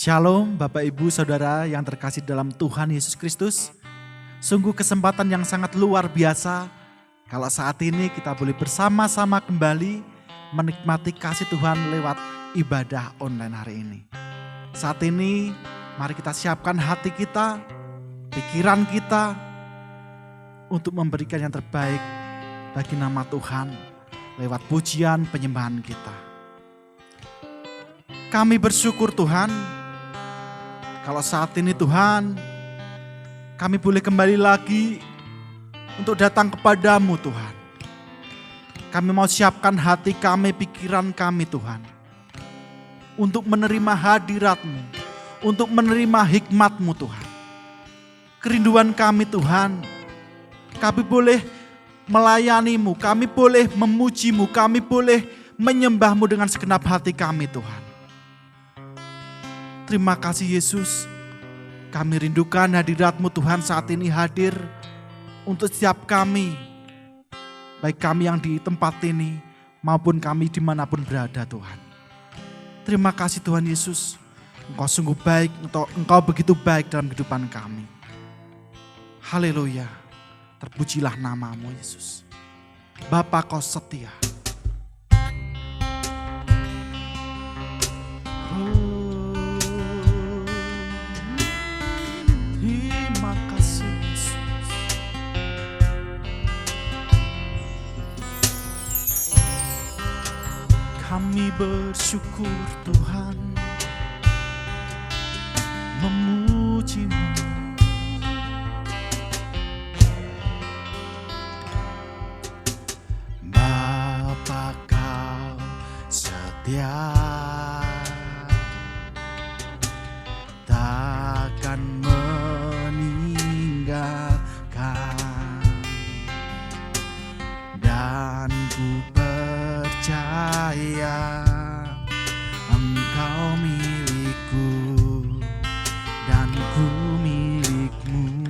Shalom Bapak Ibu Saudara yang terkasih dalam Tuhan Yesus Kristus. Sungguh kesempatan yang sangat luar biasa kalau saat ini kita boleh bersama-sama kembali menikmati kasih Tuhan lewat ibadah online hari ini. Saat ini mari kita siapkan hati kita, pikiran kita untuk memberikan yang terbaik bagi nama Tuhan lewat pujian penyembahan kita. Kami bersyukur Tuhan, kalau saat ini Tuhan, kami boleh kembali lagi untuk datang kepadamu Tuhan. Kami mau siapkan hati kami, pikiran kami Tuhan, untuk menerima hadirat-Mu, untuk menerima hikmat-Mu Tuhan. Kerinduan kami Tuhan, kami boleh melayani-Mu, kami boleh memuji-Mu, kami boleh menyembah-Mu dengan segenap hati kami Tuhan. Terima kasih Yesus, kami rindukan hadirat-Mu Tuhan saat ini hadir untuk setiap kami, baik kami yang di tempat ini maupun kami dimanapun berada Tuhan. Terima kasih Tuhan Yesus, Engkau sungguh baik, Engkau begitu baik dalam kehidupan kami. Haleluya, terpujilah nama-Mu Yesus. Bapa Kau setia. Kami bersyukur Tuhan, memuji-Mu. Bapa Kau setia, takkan meninggalkan, dan ku percaya Engkau milikku dan ku milik-Mu.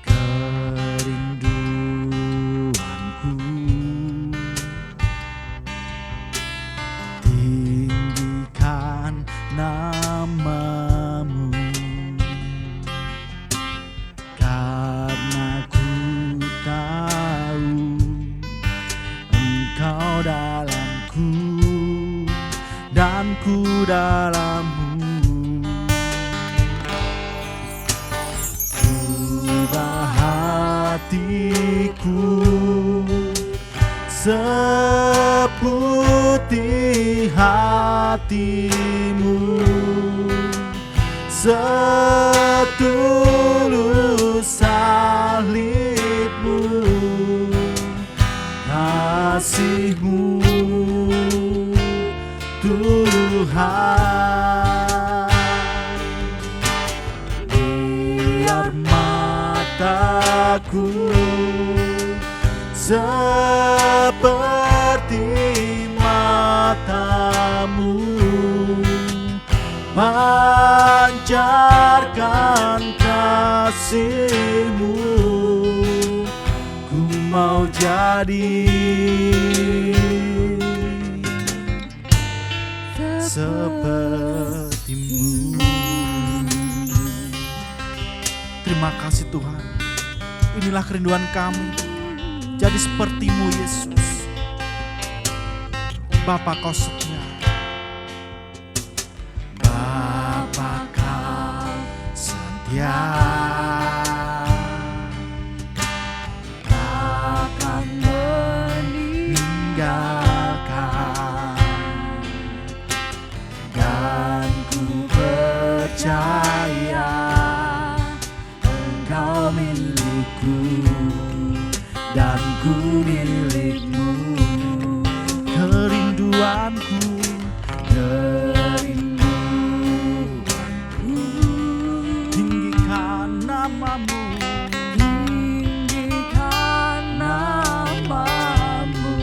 Kerinduanku tinggikan nama-Mu, karena ku tahu Engkau dalamku dan ku dalam-Mu. Ubah hatiku seputih hati-Mu, setulus salib-Mu, kasih-Mu Tuhan. Biar mataku seperti mata-Mu, pancarkan kasih-Mu. Ku mau jadi seperti-Mu. Terima kasih Tuhan, inilah kerinduan kami, jadi seperti-Mu Yesus. Bapa Kau setia, Bapa Kau setia, takkan meninggalkan, dan ku percaya Engkau milikku dan ku milik-Mu. Kerinduanku tinggikan nama-Mu, tinggikan nama-Mu,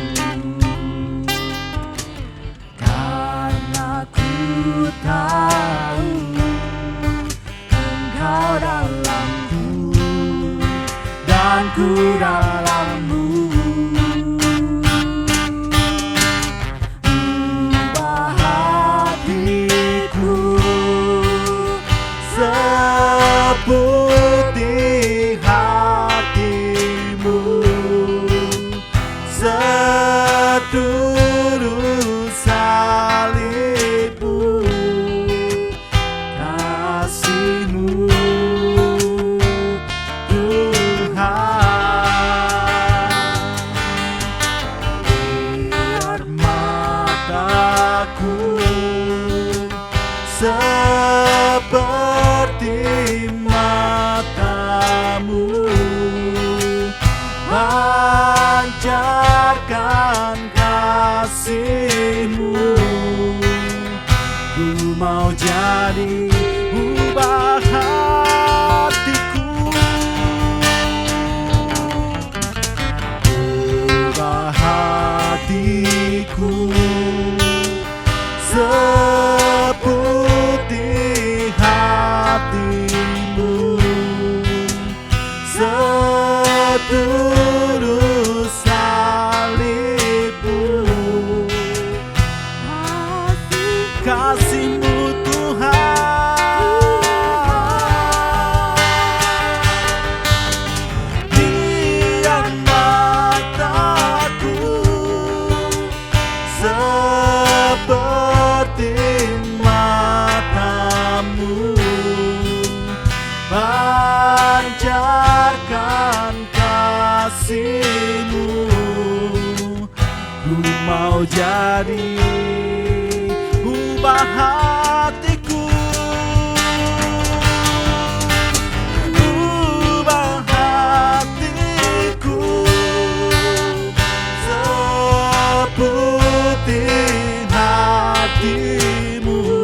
karena ku tahu Engkau dalamku dan ku dalam-Mu. Ubah seputih hatimu, setulus salibmu, kasih-Mu Tuhan. Biar mataku seperti mata-Mu, pancarkan kasih-Mu. Ku mau jadi ubah hatiku, ubah hatiku seputih hati-Mu, setulus salib-Mu, kasih-Mu Tuhan. Biar mataku seperti mata-Mu, pancarkan kasih-Mu. Ku mau jadi ubah hatiku, ubah hatiku seputih hati-Mu,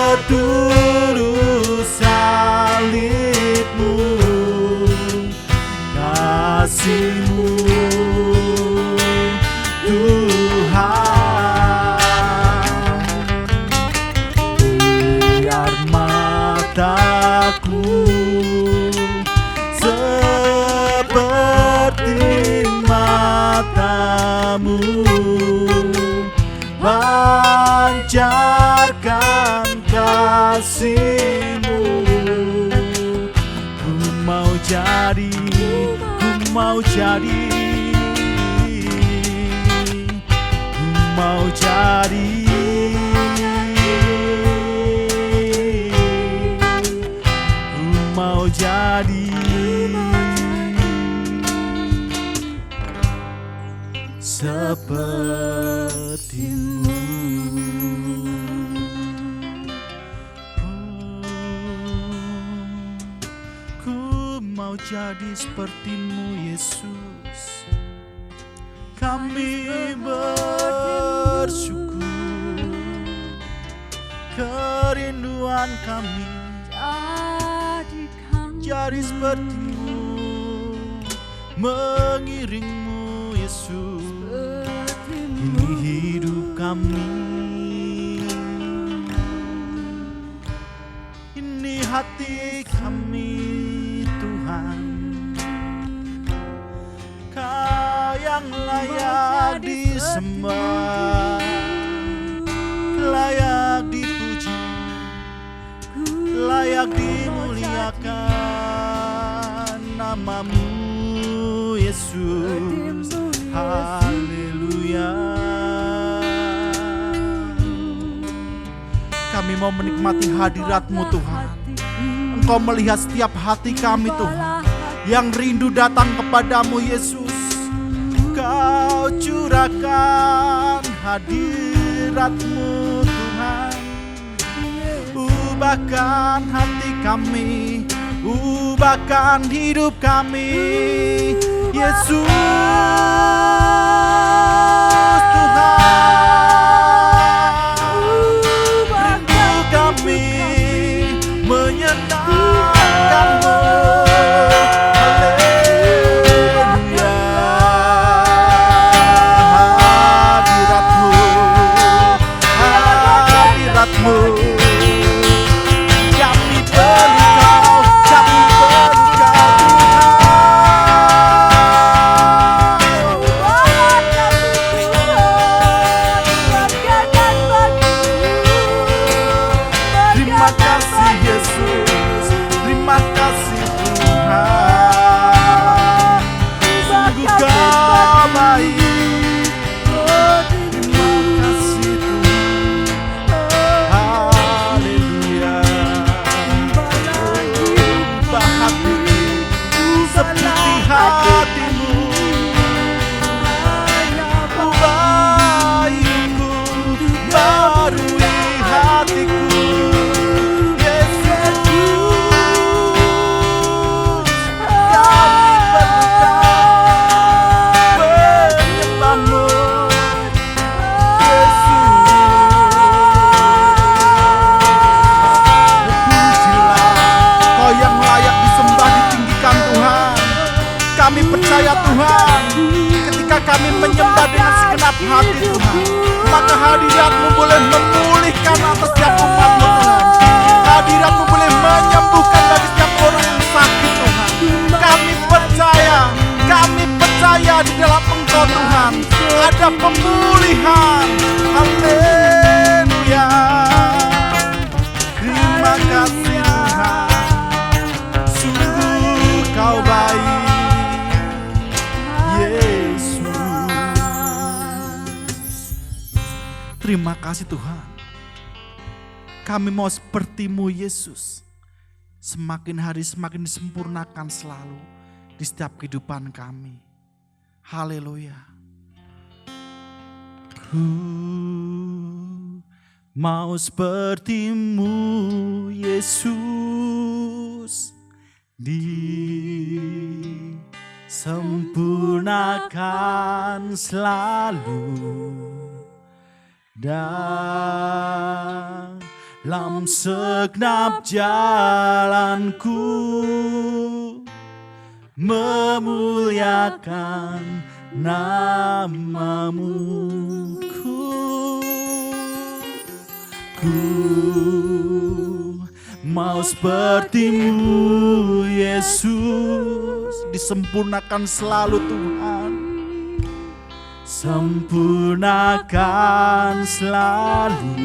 setulus salib-Mu, kasih-Mu Tuhan. Biar mataku seperti mata-Mu, pancarkan kasih-Mu. Ku mau jadi, ku mau jadi, ku mau jadi, ku mau jadi seperti-Mu. Ku mau jadi seperti-Mu Yesus. Kami bersyukur, kerinduan kami jadi seperti-Mu, mengiring-Mu Yesus. Ini hidup kami, ini hati kami Tuhan. Kau yang layak disembah, layak dipuji, layak dimuliakan nama-Mu Yesus. Haleluya. Kami mau menikmati hadirat-Mu Tuhan. Engkau melihat setiap hati kami Tuhan, yang rindu datang kepadamu Yesus. Kau curahkan hadirat-Mu Tuhan. Ubahkan hati kami, ubahkan hidup kami Yesus Tuhan. Rindu kami menyenangkan-Mu. Haleluya. Hadirat-Mu, hadirat-Mu. Kami perlu Kau, kami perlu Kau Tuhan. Terima kasih kami menyembah dengan segenap hati Tuhan. Maka hadirat-Mu boleh memulihkan atas setiap umat-Mu Tuhan. Hadirat-Mu boleh menyembuhkan bagi setiap orang yang sakit Tuhan. Kami percaya di dalam Engkau Tuhan ada pemulihan. Haleluya. Terima kasih Tuhan, sungguh Kau baik Yesus. Terima kasih Tuhan, kami mau seperti-Mu Yesus. Semakin hari semakin disempurnakan selalu di setiap kehidupan kami. Haleluya. Ku mau seperti-Mu Yesus, disempurnakan selalu dalam segenap jalanku, memuliakan nama-Mu. Ku mau seperti-Mu Yesus, disempurnakan selalu Tuhan. Sempurnakan selalu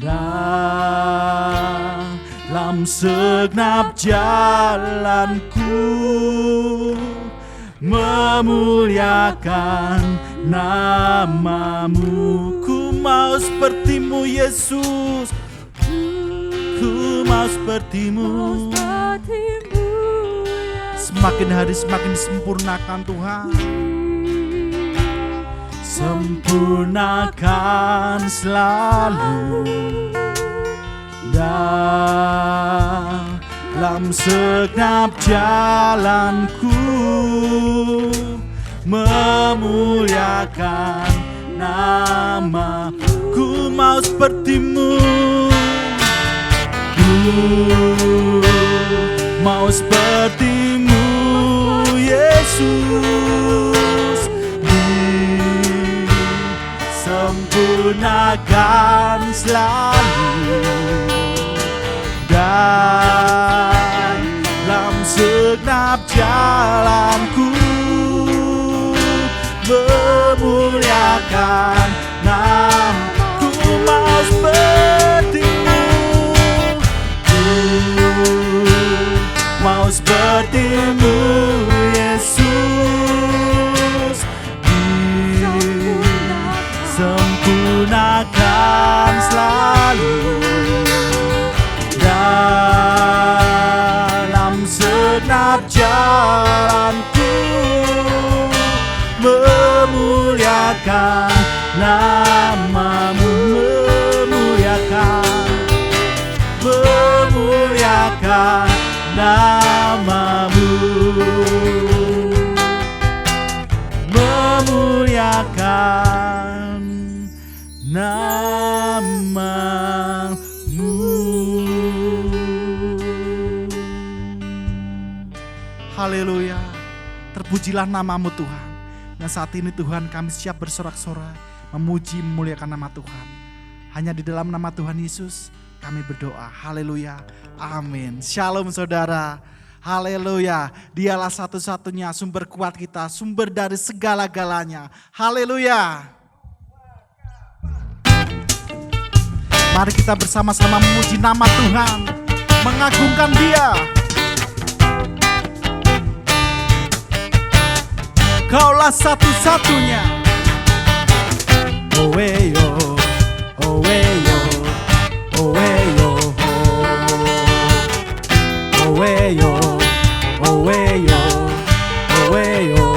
dalam segenap jalanku, memuliakan nama-Mu. Ku mau seperti-Mu Yesus, ku mau seperti-Mu. Semakin hari semakin disempurnakan Tuhan. Sempurnakan selalu dalam segenap jalanku, memuliakan nama. Ku mau seperti-Mu, ku mau seperti-Mu Yesus, disempurnakan selalu dalam segenap jalanku, memuliakan nama. Ku mau seperti-Mu, ku mau seperti-Mu Yesus, disempurnakan selalu dalam segenap jalanku, memuliakan nama-Mu, memuliakan nama-Mu, memuliakan nama-Mu. Haleluya. Terpujilah nama-Mu Tuhan. Dan saat ini Tuhan kami siap bersorak-sorai memuji memuliakan nama Tuhan. Hanya di dalam nama Tuhan Yesus kami berdoa. Haleluya. Amin. Shalom saudara. Haleluya. Dialah satu-satunya sumber kuat kita, sumber dari segala-galanya. Haleluya. Mari kita bersama-sama memuji nama Tuhan, mengagungkan Dia. Kaulah satu-satunya. Oweyo, oweyo, oweyo, oweyo, oweyo, oweyo.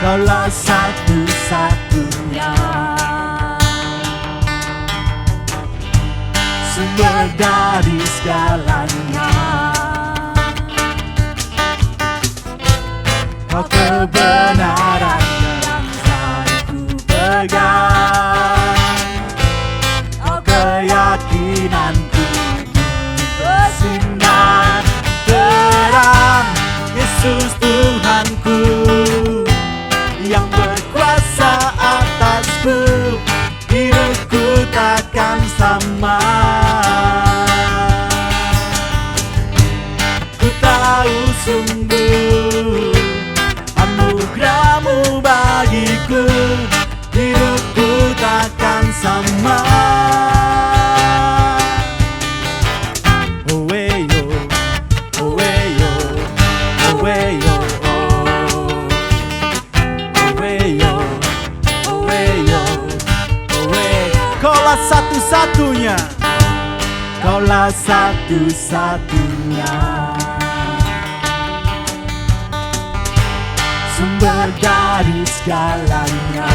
Kaulah satu-satunya, sumber dari segalanya. Kau kebenaran yang selalu ku pegang, Kau keyakinanku, bersinar terang, Yesus Tuhan. sama. Ku tahu sungguh anugerah-Mu bagiku, hidupku takkan sama. Kaulah satu-satunya, Kaulah satu-satunya sumber dari segalanya.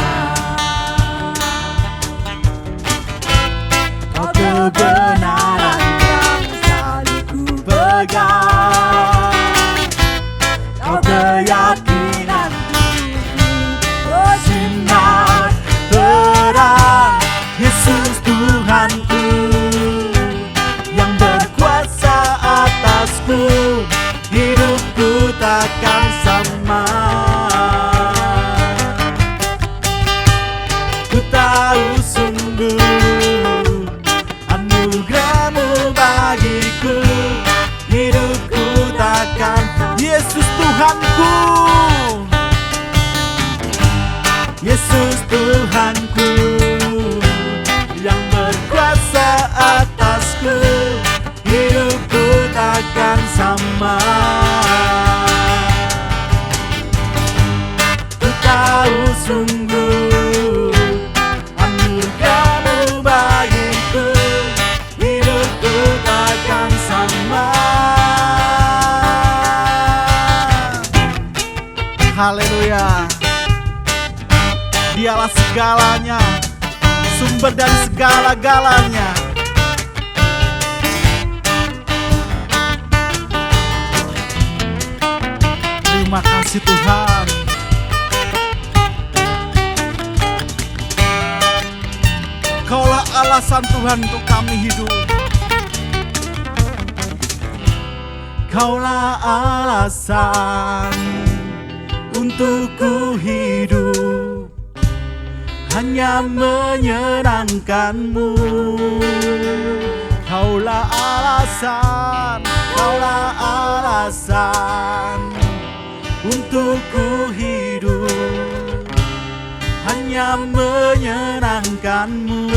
Kau kebenaran yang selalu ku pegang, Kau keyakinanku, oh sinar terang. Yesus Tuhanku yang berkuasa atasku, hidupku takkan sama. Ku tahu sungguh anugerah-Mu bagiku, hidupku takkan. Yesus Tuhanku, Yesus Tuhanku yang berkuasa atasku, hidupku takkan sama. Ku tahu sungguh anugerah-Mu bagiku, hidupku takkan sama. Haleluya. Dialah segalanya, sumber dari segala-galanya. Terima kasih Tuhan. Kaulah alasan Tuhan untuk kami hidup. Kaulah alasan untuk ku hidup, hanya menyenangkan-Mu. Kaulah alasan, Kaulah alasan untuk ku hidup, hanya menyenangkan-Mu.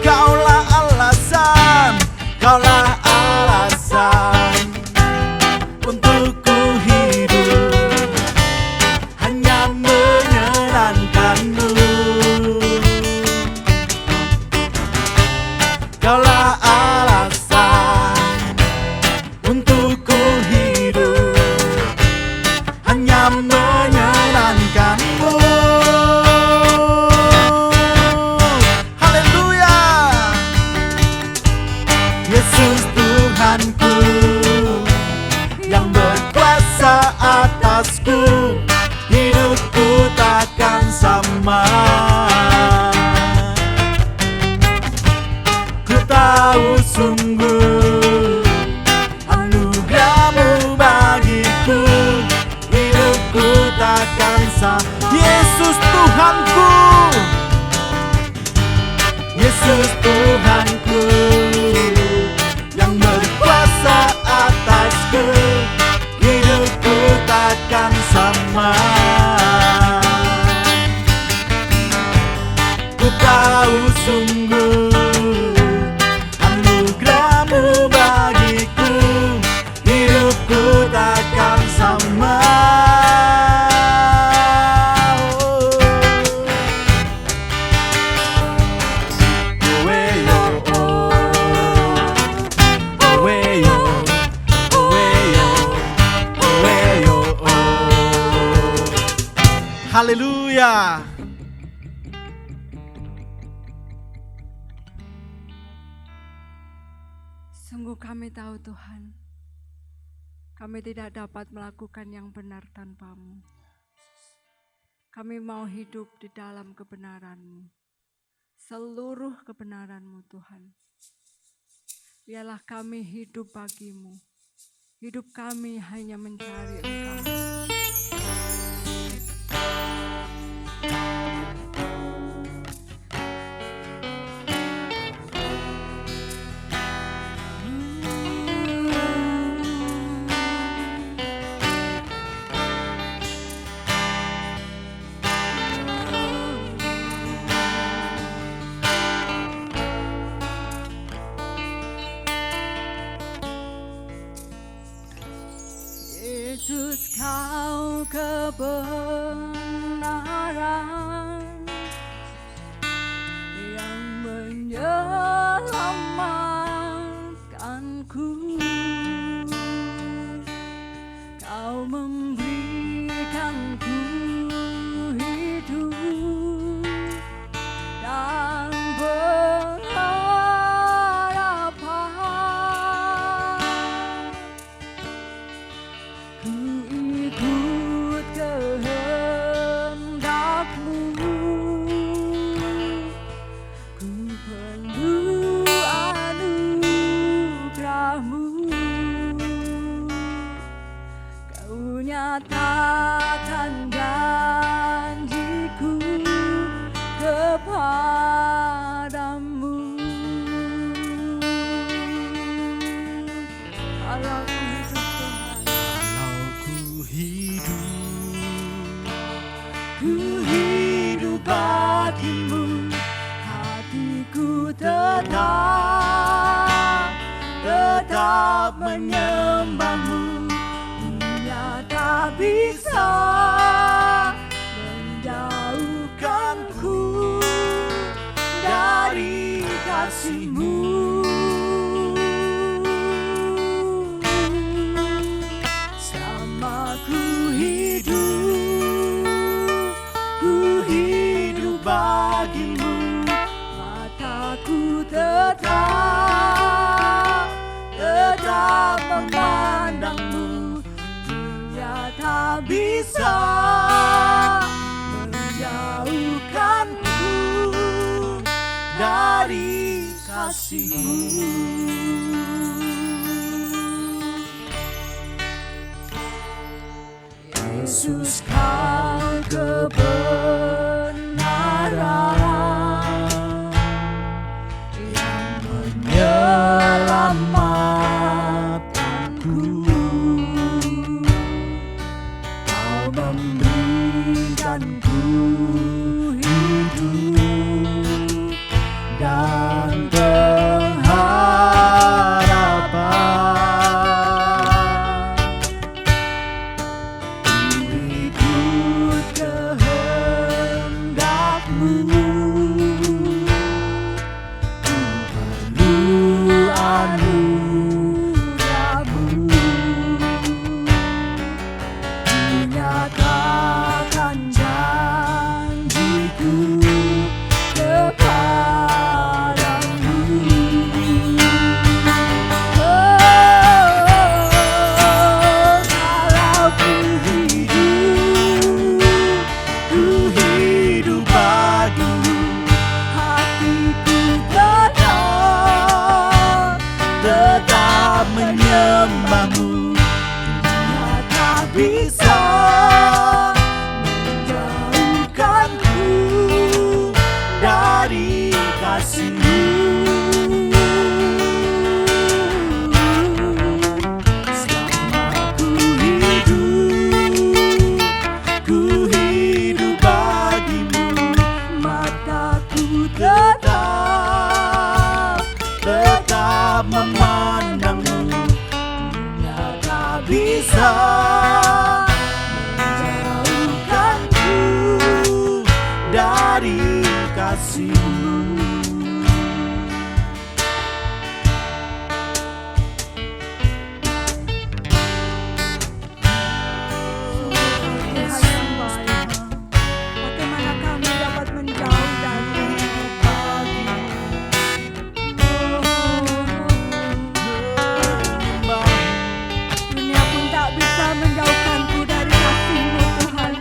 Kaulah alasan, Kaulah alasan untuk ku hidup, hanya menyenangkan-Mu. Kaulah alasan untuk ku hidup, hanya menyenangkan-Mu. Haleluya. Yesus Tuhanku yang berkuasa atasku, hidupku takkan sama. Ku tahu sungguh anugerah-Mu bagiku, hidupku takkan sama. Yesus Tuhanku, Yesus Tuhanku yang berkuasa atasku, hidupku takkan sama. Ku tahu sungguh anugerah-Mu bagiku, hidupku takkan sama. Haleluya. Sungguh kami tahu Tuhan, kami tidak dapat melakukan yang benar tanpa-Mu. Kami mau hidup di dalam kebenaran-Mu, seluruh kebenaran-Mu Tuhan. Biarlah kami hidup bagi-Mu, hidup kami hanya mencari Engkau. kebenaran yang menyelamatkanku. Kau memberikanku hidup dan pengharapan. Ku ikut kehendak-Mu, ku perlu anugerah-Mu. Kau nyatakan janji-Ku kepadamu. Kalau ku hidup Tuhan, ku hidup bagi-Mu, hatiku tetap menyembah-Mu. Dunia tak bisa menjauhkanku dari kasih-Mu. Selama ku hidup bagi-Mu, mataku tetap memandang-Mu. Dunia tak bisa menjauhkanku dari kasih-Mu. Yesus, Kau kebenaran yang menyelamatkanku. Kau memberikanku hidup dan pengharapan. Ku ikut kehendak-Mu, ku perlu anugerah-Mu. Ku nyatakan janji-Ku kepadamu. Kalau ku hidup bagi-Mu, hatiku tetap menyembah-Mu. Dunia tak bisa menjauhkanku dari kasih-Mu. Selama ku hidup bagi-Mu, mataku tetap memandang-Mu. Dunia tak bisa menjauhkanku dari kasih-Mu. Tuhan yang baik, bagaimana kami dapat menjauh dari dunia pun tak bisa menjauhkanku dari kasih-Mu, Tuhan.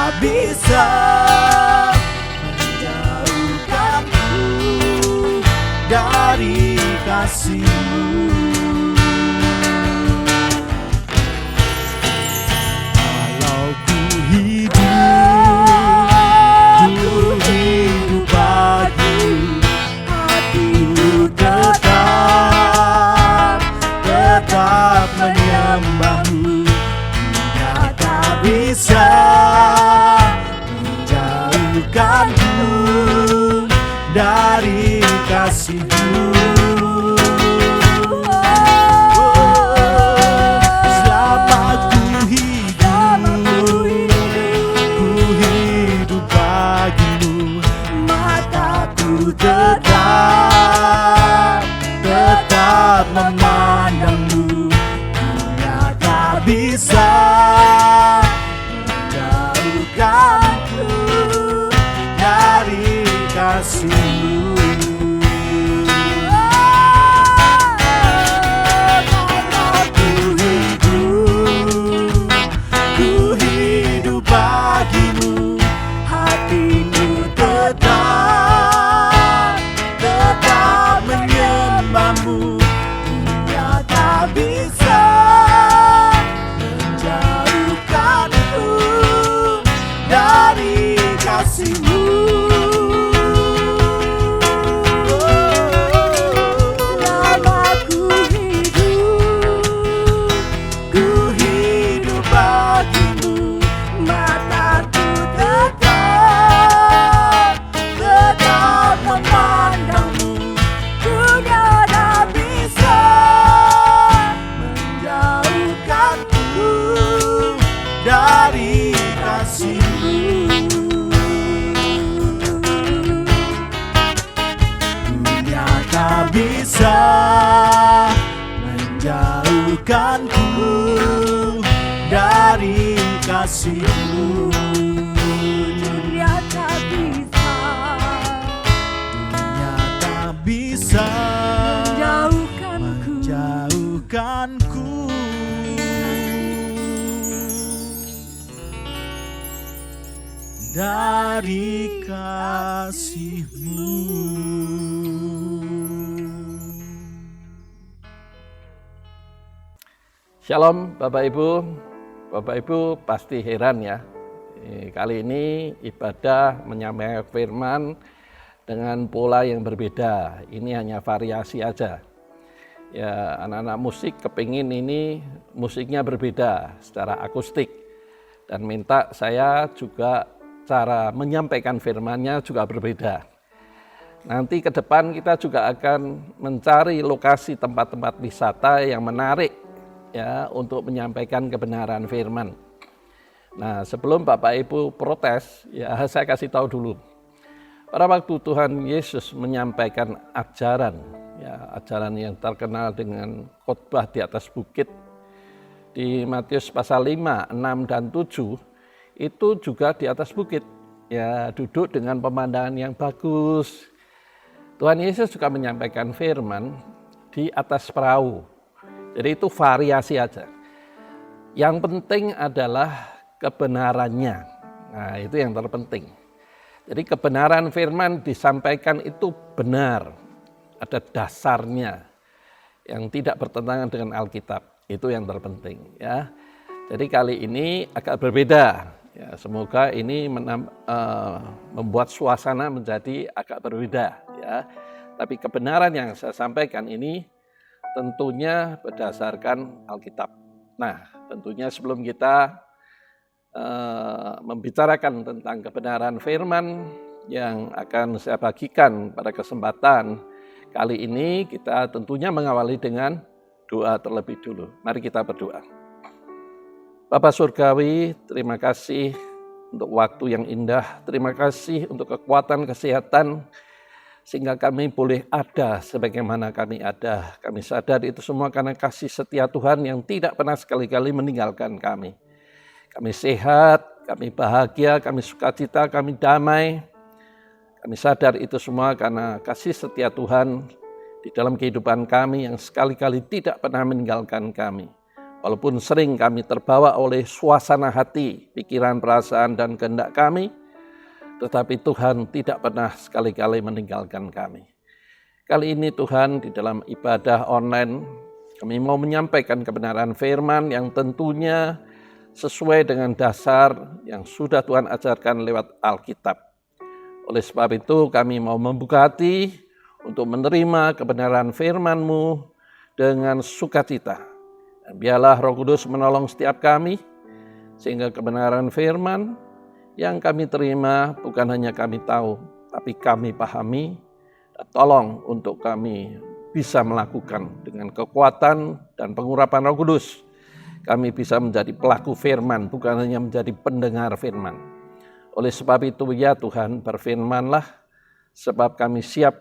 tak bisa menjauhkanku dari kasih-Mu. Walau ku hidup bagi-Mu, hatiku tetap menyembah-Mu. Dunia tak bisa menjauhkanku dari kasih-Mu. Selama ku hidup bagi-Mu, mataku tetap memandang-Mu. Dunia tak bisa menjauhkanku dari kasih-Mu. Ku hidup bagi-Mu, hatiku tetap menyembah-Mu. Dunia tak bisa menjauhkanku dari kasih-Mu. Selama ku hidup bagi-Mu, mataku tetap memandang-Mu. Dunia tak bisa menjauhkanku dari kasih-Mu. Dunia tak bisa menjauhkanku dari kasih-Mu. Dunia tak bisa menjauhkanku dari kasih-Mu. Shalom Bapak Ibu pasti heran ya. Kali ini ibadah menyampaikan firman dengan pola yang berbeda. Ini hanya variasi aja. Ya, anak-anak musik kepingin ini musiknya berbeda secara akustik. Dan minta saya juga cara menyampaikan firman-Nya juga berbeda. Nanti ke depan kita juga akan mencari lokasi tempat-tempat wisata yang menarik ya untuk menyampaikan kebenaran firman. Nah, sebelum Bapak Ibu protes, ya saya kasih tahu dulu. Pada waktu Tuhan Yesus menyampaikan ajaran, ya ajaran yang terkenal dengan khotbah di atas bukit di Matius pasal 5, 6 dan 7 itu juga di atas bukit. Ya, duduk dengan pemandangan yang bagus. Tuhan Yesus juga menyampaikan firman di atas perahu. Jadi itu variasi aja. Yang penting adalah kebenarannya. Nah, itu yang terpenting. Jadi kebenaran firman disampaikan itu benar. Ada dasarnya yang tidak bertentangan dengan Alkitab. Itu yang terpenting ya. Jadi kali ini agak berbeda. Ya, semoga ini membuat suasana menjadi agak berbeda ya. Tapi kebenaran yang saya sampaikan ini tentunya berdasarkan Alkitab. Nah, tentunya sebelum kita membicarakan tentang kebenaran firman yang akan saya bagikan pada kesempatan kali ini, kita tentunya mengawali dengan doa terlebih dulu. Mari kita berdoa. Bapa Surgawi, terima kasih untuk waktu yang indah. Terima kasih untuk kekuatan, kesehatan, sehingga kami boleh ada sebagaimana kami ada. Kami sadar itu semua karena kasih setia Tuhan yang tidak pernah sekali-kali meninggalkan kami. Kami sehat, kami bahagia, kami sukacita, kami damai. Kami sadar itu semua karena kasih setia Tuhan di dalam kehidupan kami yang sekali-kali tidak pernah meninggalkan kami. Walaupun sering kami terbawa oleh suasana hati, pikiran, perasaan, dan kehendak kami, tetapi Tuhan tidak pernah sekali-kali meninggalkan kami. Kali ini Tuhan, di dalam ibadah online, kami mau menyampaikan kebenaran firman yang tentunya sesuai dengan dasar yang sudah Tuhan ajarkan lewat Alkitab. Oleh sebab itu kami mau membuka hati untuk menerima kebenaran firman-Mu dengan sukacita. Dan biarlah Roh Kudus menolong setiap kami, sehingga kebenaran firman yang kami terima bukan hanya kami tahu, tapi kami pahami. Dan tolong untuk kami bisa melakukan dengan kekuatan dan pengurapan Roh Kudus. Kami bisa menjadi pelaku firman, bukan hanya menjadi pendengar firman. Oleh sebab itu ya Tuhan, berfirmanlah, sebab kami siap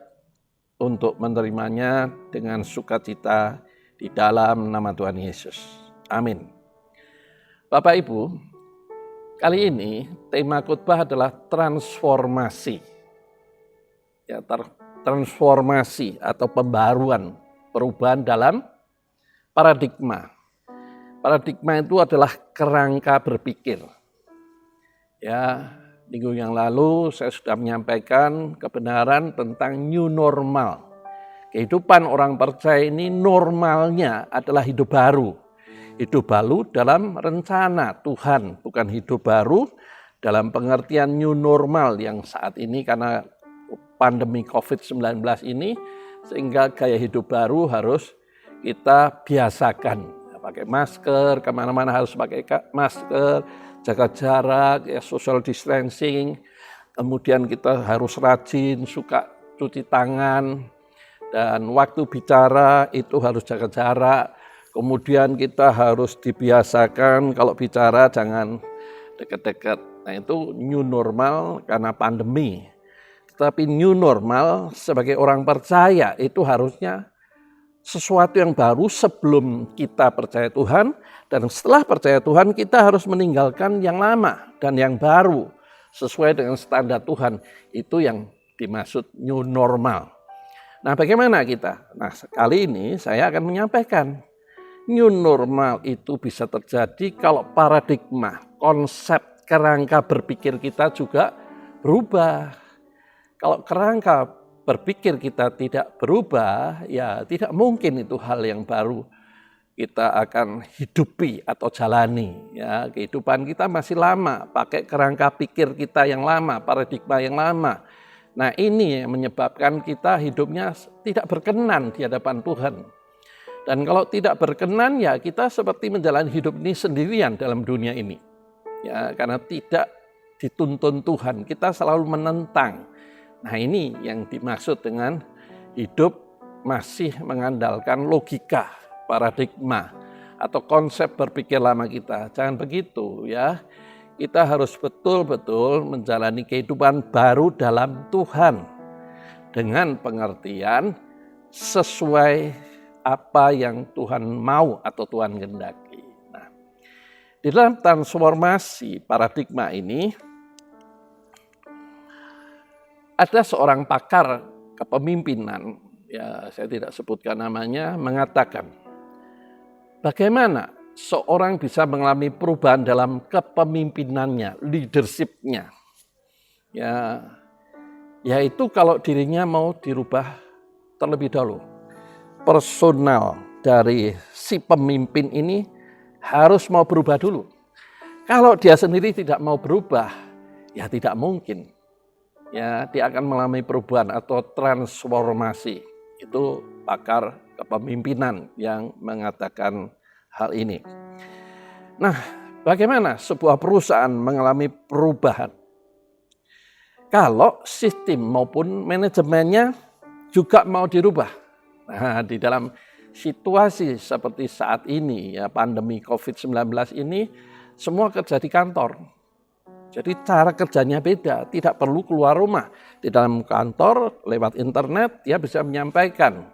untuk menerimanya dengan sukacita di dalam nama Tuhan Yesus. Amin. Bapak Ibu, kali ini tema khotbah adalah transformasi. Ya, transformasi atau pembaruan, perubahan dalam paradigma. Paradigma itu adalah kerangka berpikir. Ya, minggu yang lalu saya sudah menyampaikan kebenaran tentang new normal. Kehidupan orang percaya ini normalnya adalah hidup baru. Hidup baru dalam rencana Tuhan, bukan hidup baru dalam pengertian new normal yang saat ini karena pandemi COVID-19 ini, sehingga gaya hidup baru harus kita biasakan. Pakai masker, kemana-mana harus pakai masker, jaga jarak, ya, social distancing, kemudian kita harus rajin, suka cuci tangan, dan waktu bicara itu harus jaga jarak. Kemudian kita harus dibiasakan kalau bicara jangan dekat-dekat. Nah itu new normal karena pandemi. Tetapi new normal sebagai orang percaya itu harusnya sesuatu yang baru sebelum kita percaya Tuhan. Dan setelah percaya Tuhan kita harus meninggalkan yang lama dan yang baru. Sesuai dengan standar Tuhan. Itu yang dimaksud new normal. Nah bagaimana kita? Nah kali ini saya akan menyampaikan. New normal itu bisa terjadi kalau paradigma, konsep, kerangka berpikir kita juga berubah. Kalau kerangka berpikir kita tidak berubah, ya tidak mungkin itu hal yang baru kita akan hidupi atau jalani. Ya, kehidupan kita masih lama, pakai kerangka pikir kita yang lama, paradigma yang lama. Nah ini yang menyebabkan kita hidupnya tidak berkenan di hadapan Tuhan. Dan kalau tidak berkenan ya kita seperti menjalani hidup ini sendirian dalam dunia ini. Ya, karena tidak dituntun Tuhan, kita selalu menentang. Nah ini yang dimaksud dengan hidup masih mengandalkan logika, paradigma, atau konsep berpikir lama kita. Jangan begitu ya. Kita harus betul-betul menjalani kehidupan baru dalam Tuhan. Dengan pengertian sesuai apa yang Tuhan mau atau Tuhan kehendaki. Nah, di dalam transformasi paradigma ini, ada seorang pakar kepemimpinan, ya saya tidak sebutkan namanya, mengatakan, bagaimana seorang bisa mengalami perubahan dalam kepemimpinannya, leadership-nya. Ya, yaitu kalau dirinya mau dirubah terlebih dahulu. Personal dari si pemimpin ini harus mau berubah dulu. Kalau dia sendiri tidak mau berubah, ya tidak mungkin. Ya, dia akan mengalami perubahan atau transformasi. Itu pakar kepemimpinan yang mengatakan hal ini. Nah, bagaimana sebuah perusahaan mengalami perubahan? Kalau sistem maupun manajemennya juga mau dirubah. Nah, di dalam situasi seperti saat ini, ya pandemi COVID-19 ini, semua kerja di kantor. Jadi cara kerjanya beda, tidak perlu keluar rumah. Di dalam kantor, lewat internet, dia bisa menyampaikan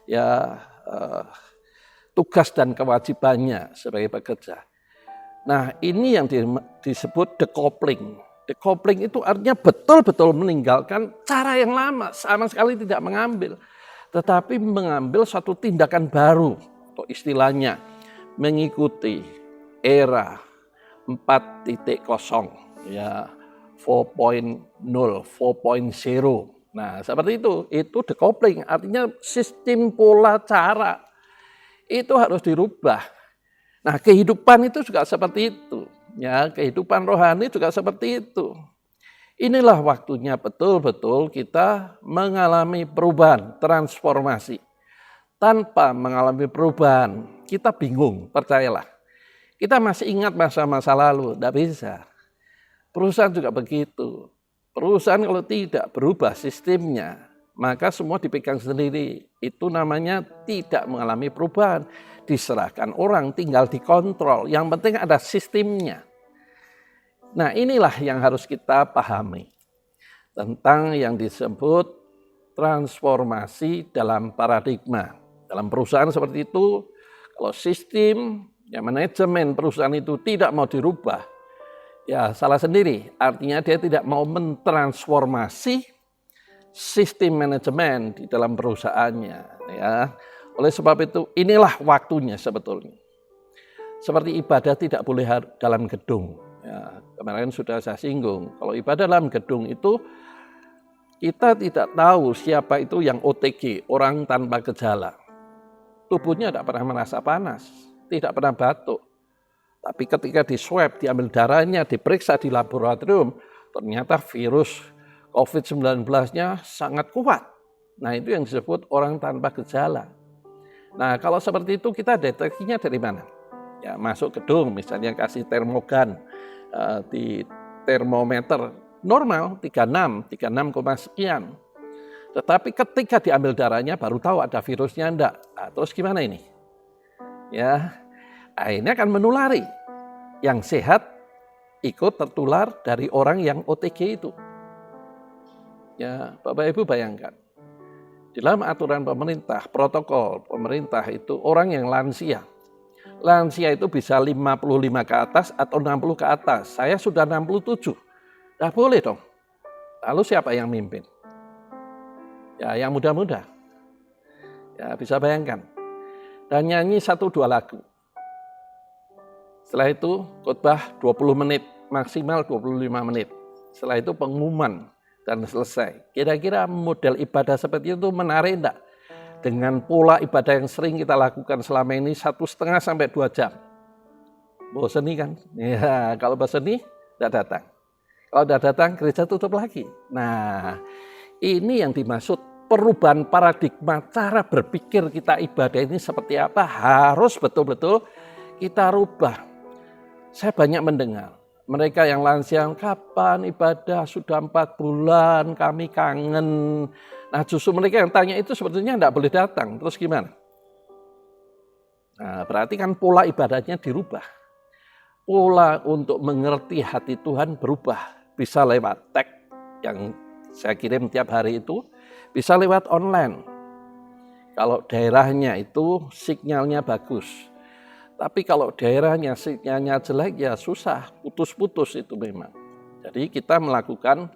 ya tugas dan kewajibannya sebagai pekerja. Nah ini yang disebut decoupling. Decoupling itu artinya betul-betul meninggalkan cara yang lama, sama sekali tidak mengambil. Tetapi mengambil suatu tindakan baru, atau istilahnya mengikuti era 4.0 ya, 4.0, 4.0. Nah, seperti itu decoupling, artinya sistem pola cara itu harus dirubah. Nah, kehidupan itu juga seperti itu. Ya, kehidupan rohani juga seperti itu. Inilah waktunya betul-betul kita mengalami perubahan, transformasi. Tanpa mengalami perubahan, kita bingung, percayalah. Kita masih ingat masa-masa lalu, tidak bisa. Perusahaan juga begitu. Perusahaan kalau tidak berubah sistemnya, maka semua dipegang sendiri. Itu namanya tidak mengalami perubahan. Diserahkan orang, tinggal dikontrol. Yang penting ada sistemnya. Nah, inilah yang harus kita pahami tentang yang disebut transformasi dalam paradigma. Dalam perusahaan seperti itu, kalau sistem, ya manajemen perusahaan itu tidak mau dirubah, ya salah sendiri. Artinya dia tidak mau mentransformasi sistem manajemen di dalam perusahaannya. Ya. Oleh sebab itu, inilah waktunya sebetulnya. Seperti ibadah tidak boleh dalam gedung. Ya, kemarin sudah saya singgung, kalau ibadah dalam gedung itu kita tidak tahu siapa itu yang OTG, orang tanpa gejala. Tubuhnya tidak pernah merasa panas, tidak pernah batuk. Tapi ketika di swab, diambil darahnya, diperiksa di laboratorium, ternyata virus COVID-19-nya sangat kuat. Nah, itu yang disebut orang tanpa gejala. Nah, kalau seperti itu kita deteksinya dari mana? Ya, masuk gedung, misalnya kasih termogan di termometer normal 36, sekian. Tetapi ketika diambil darahnya baru tahu ada virusnya enggak. Nah, terus gimana ini? Ya, akhirnya akan menulari. Yang sehat ikut tertular dari orang yang OTG itu. Ya, Bapak Ibu bayangkan. Di dalam aturan pemerintah, protokol pemerintah itu orang yang lansia. Lansia itu bisa 55 ke atas atau 60 ke atas. Saya sudah 67. Dah boleh dong. Lalu siapa yang mimpin? Ya, yang muda-muda. Ya, bisa bayangkan. Dan nyanyi 1-2 lagu. Setelah itu khotbah 20 menit, maksimal 25 menit. Setelah itu pengumuman dan selesai. Kira-kira model ibadah seperti itu menarik enggak? Dengan pola ibadah yang sering kita lakukan selama ini 1,5 sampai 2 jam. Bosan kan? Ya, kalau bosan tidak datang. Kalau tidak datang, gereja tutup lagi. Nah, ini yang dimaksud perubahan paradigma cara berpikir kita ibadah ini seperti apa harus betul-betul kita rubah. Saya banyak mendengar mereka yang lansia, kapan ibadah sudah 4 bulan, kami kangen. Nah, justru mereka yang tanya itu sebetulnya tidak boleh datang. Terus gimana? Nah, berarti kan pola ibadahnya dirubah. Pola untuk mengerti hati Tuhan berubah. Bisa lewat teks yang saya kirim tiap hari itu, bisa lewat online. Kalau daerahnya itu sinyalnya bagus. Tapi kalau daerahnya sinyalnya jelek ya susah, putus-putus itu memang. Jadi kita melakukan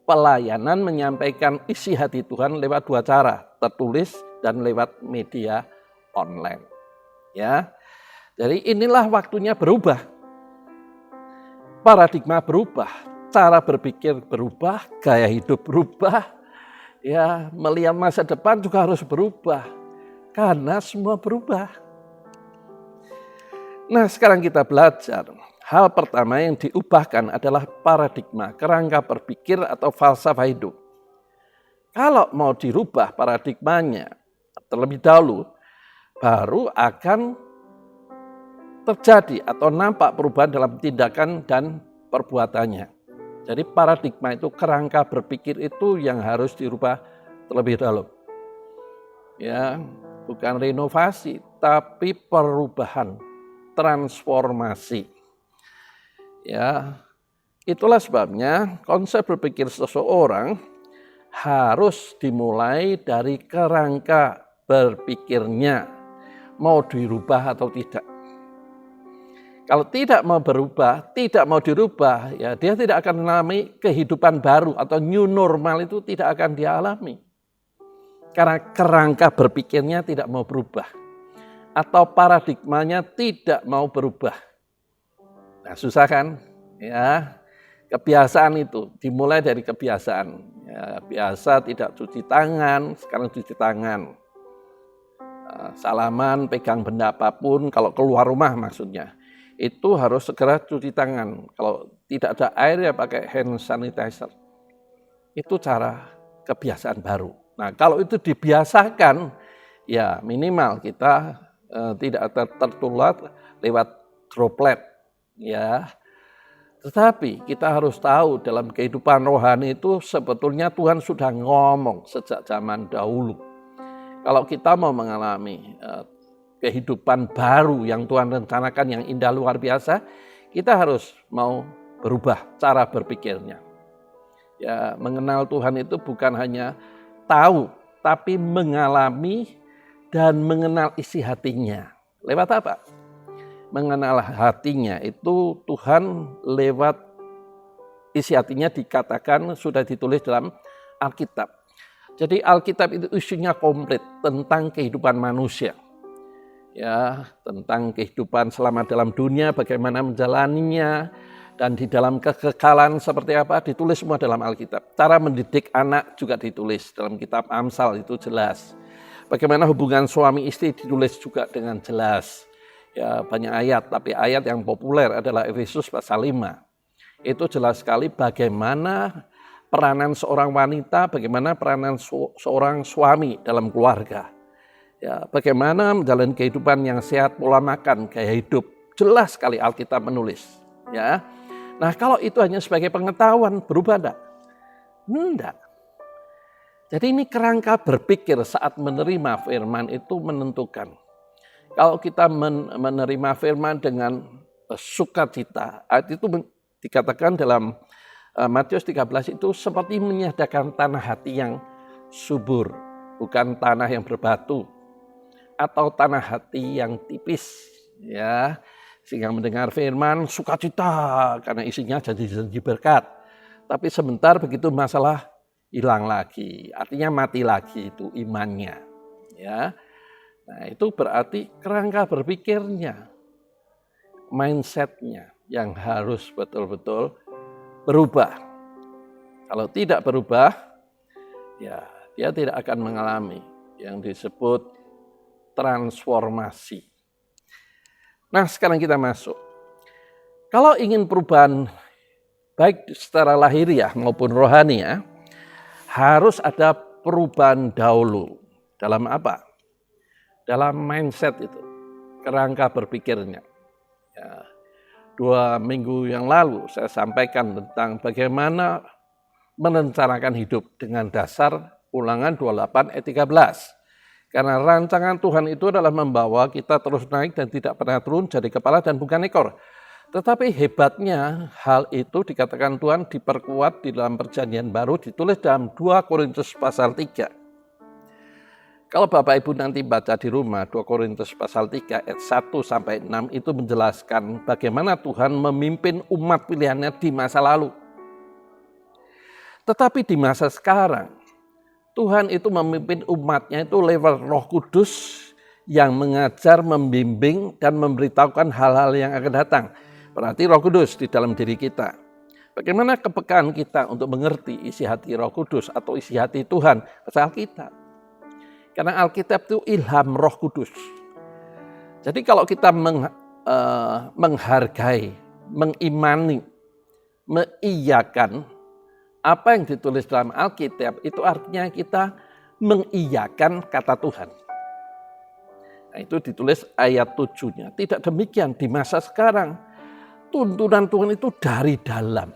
pelayanan menyampaikan isi hati Tuhan lewat 2 cara, tertulis dan lewat media online. Ya. Jadi inilah waktunya berubah. Paradigma berubah, cara berpikir berubah, gaya hidup berubah. Ya, melihat masa depan juga harus berubah. Karena semua berubah. Nah, sekarang kita belajar. Hal pertama yang diubahkan adalah paradigma, kerangka berpikir atau falsafah hidup. Kalau mau dirubah paradigmanya terlebih dahulu, baru akan terjadi atau nampak perubahan dalam tindakan dan perbuatannya. Jadi paradigma itu, kerangka berpikir itu yang harus dirubah terlebih dahulu. Ya, bukan renovasi, tapi perubahan, transformasi. Ya, itulah sebabnya konsep berpikir seseorang harus dimulai dari kerangka berpikirnya, mau dirubah atau tidak. Kalau tidak mau berubah, tidak mau dirubah, ya dia tidak akan mengalami kehidupan baru atau new normal itu tidak akan dia alami. Karena kerangka berpikirnya tidak mau berubah. atau paradigmanya tidak mau berubah. Nah, susah kan? Ya, kebiasaan itu dimulai dari kebiasaan. Ya, biasa tidak cuci tangan, sekarang cuci tangan. Salaman, pegang benda apapun, kalau keluar rumah maksudnya, itu harus segera cuci tangan. Kalau tidak ada air ya pakai hand sanitizer. Itu cara kebiasaan baru. Nah, kalau itu dibiasakan, ya minimal kita tidak tertular lewat droplet, ya. Tetapi kita harus tahu dalam kehidupan rohani itu sebetulnya Tuhan sudah ngomong sejak zaman dahulu. Kalau kita mau mengalami kehidupan baru yang Tuhan rencanakan yang indah luar biasa, kita harus mau berubah cara berpikirnya. Ya, mengenal Tuhan itu bukan hanya tahu, tapi mengalami dan mengenal isi hatinya. Lewat apa? Mengenal hatinya itu Tuhan lewat isi hatinya dikatakan sudah ditulis dalam Alkitab. Jadi Alkitab itu isinya komplit tentang kehidupan manusia. Ya, tentang kehidupan selama dalam dunia, bagaimana menjalaninya, dan di dalam kekekalan seperti apa ditulis semua dalam Alkitab. Cara mendidik anak juga ditulis dalam kitab Amsal, itu jelas. Bagaimana hubungan suami istri ditulis juga dengan jelas. Ya, banyak ayat, tapi ayat yang populer adalah Efesus pasal 5. Itu jelas sekali bagaimana peranan seorang wanita, bagaimana peranan seorang suami dalam keluarga. Ya, bagaimana menjalani kehidupan yang sehat, pola makan, gaya hidup. Jelas sekali Alkitab menulis. Ya. Nah, kalau itu hanya sebagai pengetahuan, berubah enggak? Enggak. Jadi ini kerangka berpikir saat menerima firman itu menentukan. Kalau kita menerima firman dengan sukacita, itu dikatakan dalam Matius 13 itu seperti menyediakan tanah hati yang subur, bukan tanah yang berbatu atau tanah hati yang tipis, ya. Sehingga mendengar firman sukacita karena isinya janji-janji berkat. Tapi sebentar begitu masalah hilang lagi, artinya mati lagi itu imannya, ya. Nah, itu berarti kerangka berpikirnya, mindsetnya yang harus betul-betul berubah. Kalau tidak berubah, ya dia tidak akan mengalami yang disebut transformasi. Nah, sekarang kita masuk. Kalau ingin perubahan baik secara lahiriah maupun rohani ya, harus ada perubahan dahulu. Dalam apa? Dalam mindset itu, kerangka berpikirnya. Ya, 2 minggu yang lalu saya sampaikan tentang bagaimana merencanakan hidup dengan dasar Ulangan 28 ayat 13. Karena rancangan Tuhan itu adalah membawa kita terus naik dan tidak pernah turun jadi kepala dan bukan ekor. Tetapi hebatnya hal itu dikatakan Tuhan diperkuat di dalam perjanjian baru, ditulis dalam 2 Korintus pasal 3. Kalau Bapak Ibu nanti baca di rumah 2 Korintus pasal 3 ayat 1-6 itu menjelaskan bagaimana Tuhan memimpin umat pilihannya di masa lalu. Tetapi di masa sekarang, Tuhan itu memimpin umatnya itu lewat Roh Kudus yang mengajar, membimbing, dan memberitahukan hal-hal yang akan datang. Berarti Roh Kudus di dalam diri kita. Bagaimana kepekaan kita untuk mengerti isi hati Roh Kudus atau isi hati Tuhan? Baca Alkitab. Karena Alkitab itu ilham Roh Kudus. Jadi kalau kita menghargai, mengimani, mengiyakan apa yang ditulis dalam Alkitab, itu artinya kita mengiyakan kata Tuhan. Nah, itu ditulis ayat 7-nya. Tidak demikian di masa sekarang. Tuntunan Tuhan itu dari dalam.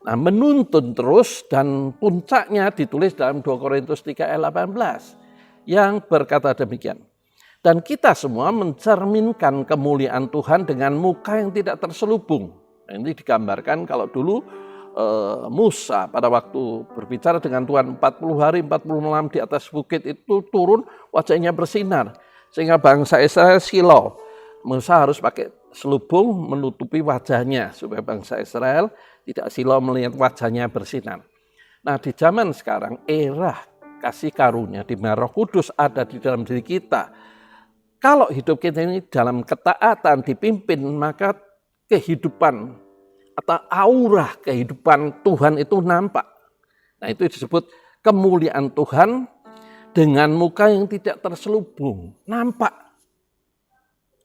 Nah, menuntun terus dan puncaknya ditulis dalam 2 Korintus 3 ayat 18 yang berkata demikian. Dan kita semua mencerminkan kemuliaan Tuhan dengan muka yang tidak terselubung. Nah, ini digambarkan kalau dulu Musa pada waktu berbicara dengan Tuhan 40 hari 40 malam di atas bukit itu turun wajahnya bersinar. Sehingga bangsa Israel silau. Musa harus pakai selubung menutupi wajahnya supaya bangsa Israel tidak silau melihat wajahnya bersinar. Nah, di zaman sekarang era kasih karunia di mana Roh Kudus ada di dalam diri kita. Kalau hidup kita ini dalam ketaatan dipimpin, maka kehidupan atau aura kehidupan Tuhan itu nampak. Nah, itu disebut kemuliaan Tuhan dengan muka yang tidak terselubung, nampak.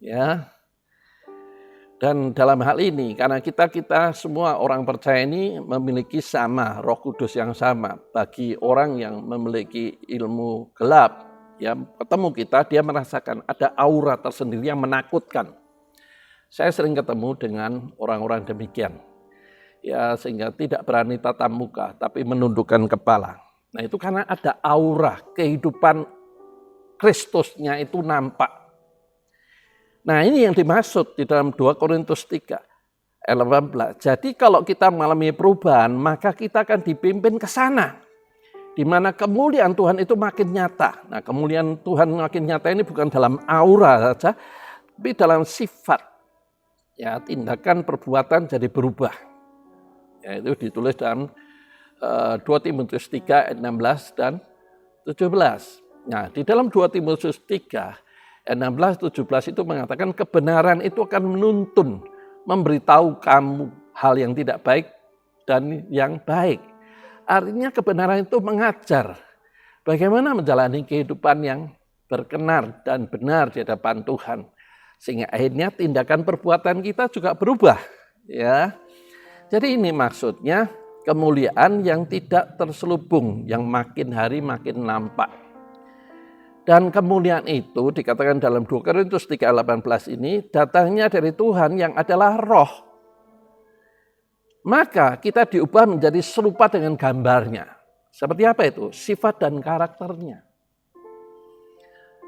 Ya. Dan dalam hal ini, karena kita semua orang percaya ini memiliki sama Roh Kudus yang sama. Bagi orang yang memiliki ilmu gelap, ya ketemu kita, dia merasakan ada aura tersendiri yang menakutkan. Saya sering ketemu dengan orang-orang demikian, ya sehingga tidak berani tatap muka, tapi menundukkan kepala. Nah itu karena ada aura kehidupan Kristusnya itu nampak. Nah ini yang dimaksud di dalam 2 Korintus 3 ayat 18. Jadi kalau kita mengalami perubahan, maka kita akan dipimpin ke sana. Di mana kemuliaan Tuhan itu makin nyata. Nah kemuliaan Tuhan makin nyata ini bukan dalam aura saja, tapi dalam sifat. Ya, tindakan perbuatan jadi berubah. Ya, itu ditulis dalam 2 Timotius 3 ayat 16 dan 17. Nah di dalam 2 Timotius 3 ayat 16-17 itu mengatakan kebenaran itu akan menuntun, memberitahu kamu hal yang tidak baik dan yang baik. Artinya kebenaran itu mengajar bagaimana menjalani kehidupan yang berkenan dan benar di hadapan Tuhan. Sehingga akhirnya tindakan perbuatan kita juga berubah. Ya. Jadi ini maksudnya kemuliaan yang tidak terselubung, yang makin hari makin nampak. Dan kemuliaan itu dikatakan dalam 2 Korintus 3:18 ini datangnya dari Tuhan yang adalah roh. Maka kita diubah menjadi serupa dengan gambarnya. Seperti apa itu? Sifat dan karakternya.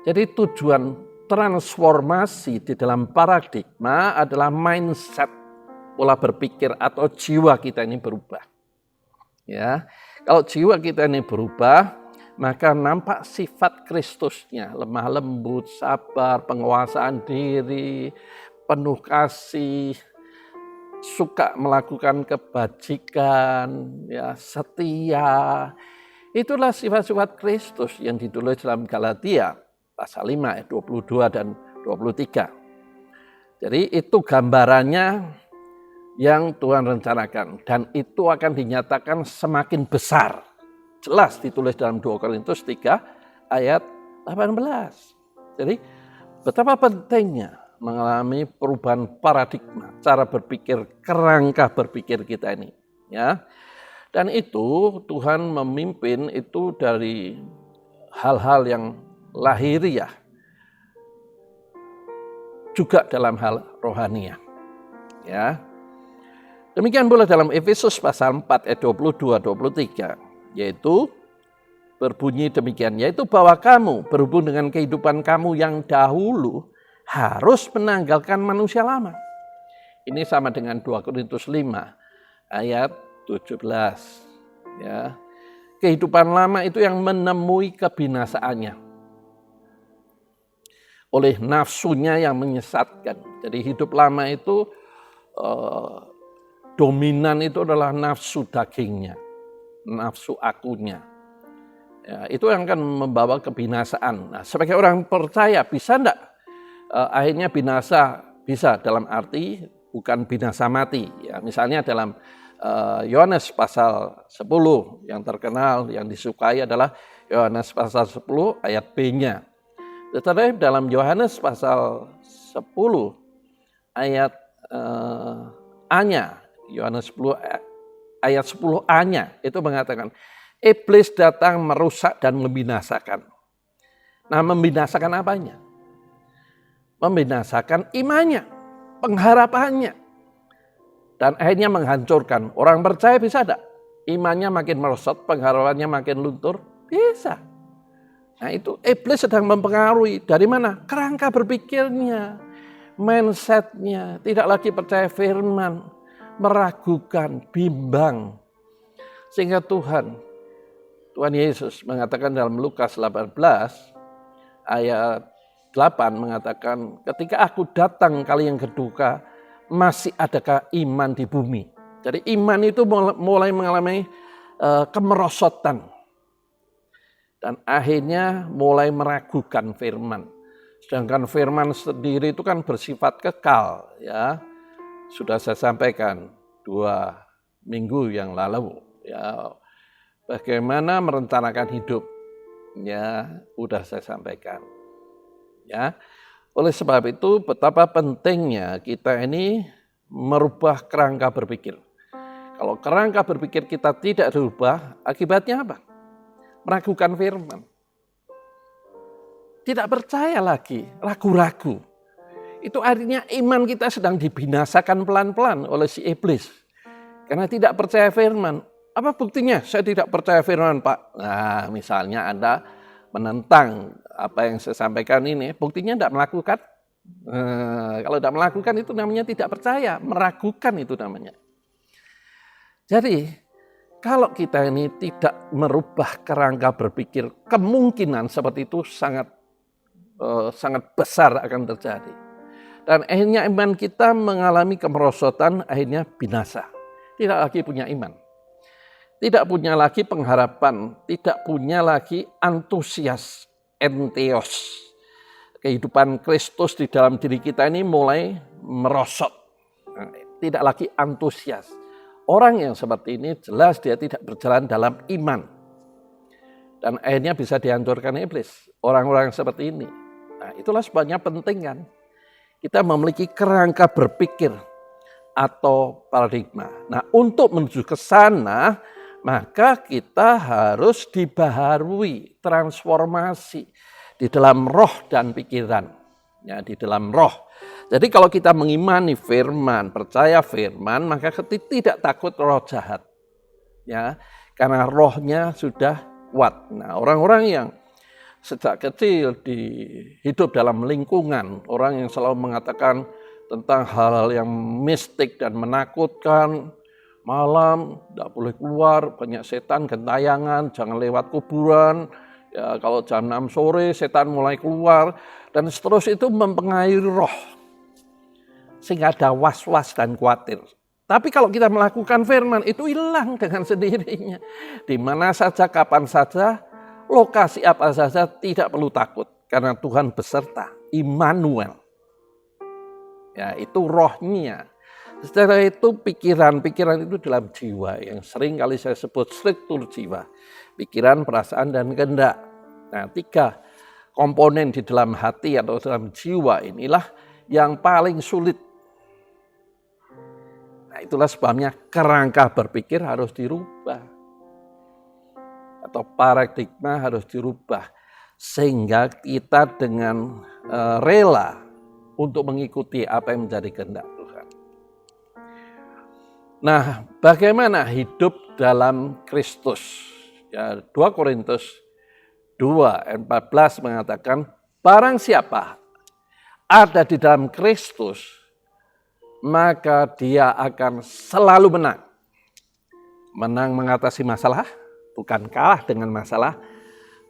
Jadi tujuan transformasi di dalam paradigma adalah mindset, pola berpikir atau jiwa kita ini berubah. Ya, kalau jiwa kita ini berubah, maka nampak sifat Kristusnya, lemah lembut, sabar, penguasaan diri, penuh kasih, suka melakukan kebajikan, ya, setia. Itulah sifat-sifat Kristus yang ditulis dalam Galatia pasal 5 ayat 22 dan 23. Jadi itu gambarannya yang Tuhan rencanakan dan itu akan dinyatakan semakin besar. Jelas ditulis dalam 2 Korintus 3 ayat 18. Jadi betapa pentingnya mengalami perubahan paradigma, cara berpikir, kerangka berpikir kita ini. Ya. Dan itu Tuhan memimpin itu dari hal-hal yang lahiriah, juga dalam hal rohaniah. Ya. Demikian pula dalam Efesus pasal 4 ayat 22-23. Yaitu berbunyi demikian, yaitu bahwa kamu berhubung dengan kehidupan kamu yang dahulu harus menanggalkan manusia lama. Ini sama dengan 2 Korintus 5 ayat 17. Ya. Kehidupan lama itu yang menemui kebinasaannya oleh nafsunya yang menyesatkan. Jadi hidup lama itu dominan itu adalah nafsu dagingnya, nafsu akunya. Ya, itu yang akan membawa kebinasaan. Nah, sebagai orang percaya bisa enggak akhirnya binasa? Bisa, dalam arti bukan binasa mati. Ya, misalnya dalam Yohanes pasal 10 yang terkenal, yang disukai adalah Yohanes pasal 10 ayat B-nya. Tetapi dalam Yohanes pasal 10 ayat A-nya, Yohanes 10 ayat 10 A-nya itu mengatakan, iblis datang merusak dan membinasakan. Nah, membinasakan apanya? Membinasakan imannya, pengharapannya. Dan akhirnya menghancurkan. Orang percaya bisa enggak? Imannya makin merosot, pengharapannya makin luntur? Bisa. Nah itu iblis sedang mempengaruhi. Dari mana? Kerangka berpikirnya, mindsetnya, tidak lagi percaya firman, meragukan, bimbang. Sehingga Tuhan Yesus mengatakan dalam Lukas 18 ayat 8 mengatakan, ketika aku datang kali yang kedua, masih adakah iman di bumi? Jadi iman itu mulai mengalami kemerosotan. Dan akhirnya mulai meragukan firman. Sedangkan firman sendiri itu kan bersifat kekal, ya. Sudah saya sampaikan 2 minggu yang lalu, ya. Bagaimana merencanakan hidup, ya, udah saya sampaikan. Ya. Oleh sebab itu betapa pentingnya kita ini merubah kerangka berpikir. Kalau kerangka berpikir kita tidak dirubah, akibatnya apa? Meragukan firman. Tidak percaya lagi, ragu-ragu. Itu artinya iman kita sedang dibinasakan pelan-pelan oleh si iblis. Karena tidak percaya firman. Apa buktinya? Saya tidak percaya firman, Pak. Nah, misalnya Anda menentang apa yang saya sampaikan ini, buktinya tidak melakukan. Kalau tidak melakukan itu namanya tidak percaya, meragukan itu namanya. Jadi, kalau kita ini tidak merubah kerangka berpikir, kemungkinan seperti itu sangat besar akan terjadi. Dan akhirnya iman kita mengalami kemerosotan, akhirnya binasa. Tidak lagi punya iman. Tidak punya lagi pengharapan, tidak punya lagi antusias, entheos. Kehidupan Kristus di dalam diri kita ini mulai merosot. Tidak lagi antusias. Orang yang seperti ini jelas dia tidak berjalan dalam iman. Dan akhirnya bisa dihancurkan iblis. Orang-orang yang seperti ini. Nah, itulah sebabnya penting kan. Kita memiliki kerangka berpikir atau paradigma. Nah, untuk menuju ke sana, maka kita harus dibaharui, transformasi di dalam roh dan pikiran. Ya, di dalam roh. Jadi kalau kita mengimani firman, percaya firman, maka tidak takut roh jahat. Ya, karena rohnya sudah kuat. Nah, orang-orang yang sejak kecil hidup dalam lingkungan, orang yang selalu mengatakan tentang hal-hal yang mistik dan menakutkan, malam tidak boleh keluar, banyak setan, gentayangan, jangan lewat kuburan, ya, kalau jam 6 sore setan mulai keluar, dan seterusnya itu mempengaruhi roh, sehingga ada was-was dan khawatir. Tapi kalau kita melakukan firman, itu hilang dengan sendirinya. Di mana saja, kapan saja, lokasi apa saja, tidak perlu takut. Karena Tuhan beserta, Immanuel. Ya, itu rohnya. Setelah itu pikiran itu dalam jiwa. Yang sering kali saya sebut struktur jiwa. Pikiran, perasaan, dan kehendak. Nah, 3 komponen di dalam hati atau dalam jiwa inilah yang paling sulit. Nah, itulah sebabnya kerangka berpikir harus dirubah. Atau paradigma harus dirubah. Sehingga kita dengan rela untuk mengikuti apa yang menjadi kehendak Tuhan. Nah, bagaimana hidup dalam Kristus? Ya, 2 Korintus 2:14 mengatakan, barang siapa ada di dalam Kristus, maka dia akan selalu menang. Menang mengatasi masalah, bukan kalah dengan masalah.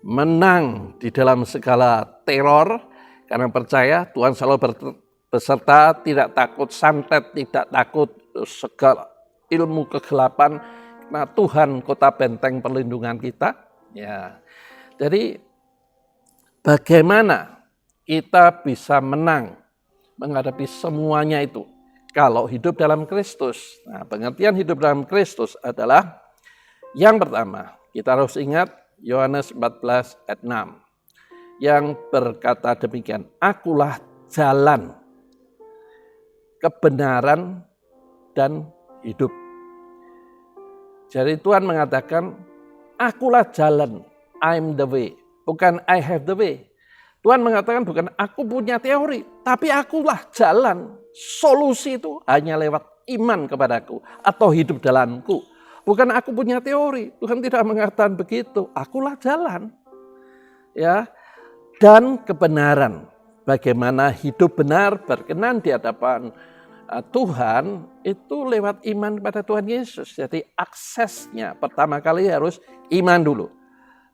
Menang di dalam segala teror, karena percaya Tuhan selalu beserta, tidak takut santet, tidak takut segala ilmu kegelapan. Nah, Tuhan kota benteng perlindungan kita. Ya. Jadi bagaimana kita bisa menang menghadapi semuanya itu kalau hidup dalam Kristus. Nah, pengertian hidup dalam Kristus adalah yang pertama, kita harus ingat Yohanes 14 ayat 6 yang berkata demikian, akulah jalan, kebenaran, dan hidup. Jadi Tuhan mengatakan, akulah jalan, I'm the way, bukan I have the way. Tuhan mengatakan bukan aku punya teori, tapi akulah jalan. Solusi itu hanya lewat iman kepadaku atau hidup dalamku. Bukan aku punya teori. Tuhan tidak mengatakan begitu. Akulah jalan. Ya. Dan kebenaran. Bagaimana hidup benar berkenan di hadapan Tuhan itu lewat iman pada Tuhan Yesus. Jadi aksesnya pertama kali harus iman dulu.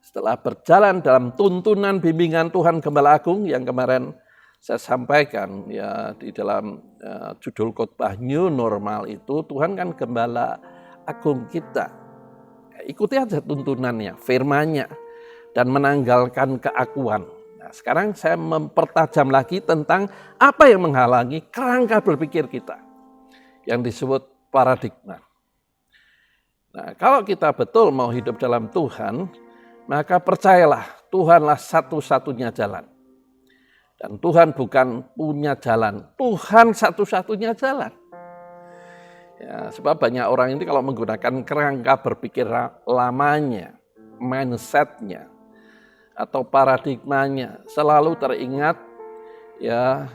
Setelah berjalan dalam tuntunan bimbingan Tuhan Gembala Agung yang kemarin saya sampaikan ya di dalam judul khotbah New Normal itu, Tuhan kan Gembala Agung kita. Ikuti aja tuntunannya, firman-Nya, dan menanggalkan keakuan. Nah, Nah, sekarang saya mempertajam lagi tentang apa yang menghalangi kerangka berpikir kita yang disebut paradigma. Nah, kalau kita betul mau hidup dalam Tuhan, maka percayalah Tuhanlah satu-satunya jalan. Dan Tuhan bukan punya jalan, Tuhan satu-satunya jalan. Ya, sebab banyak orang ini kalau menggunakan kerangka berpikir lamanya, mindsetnya, atau paradigmanya, selalu teringat ya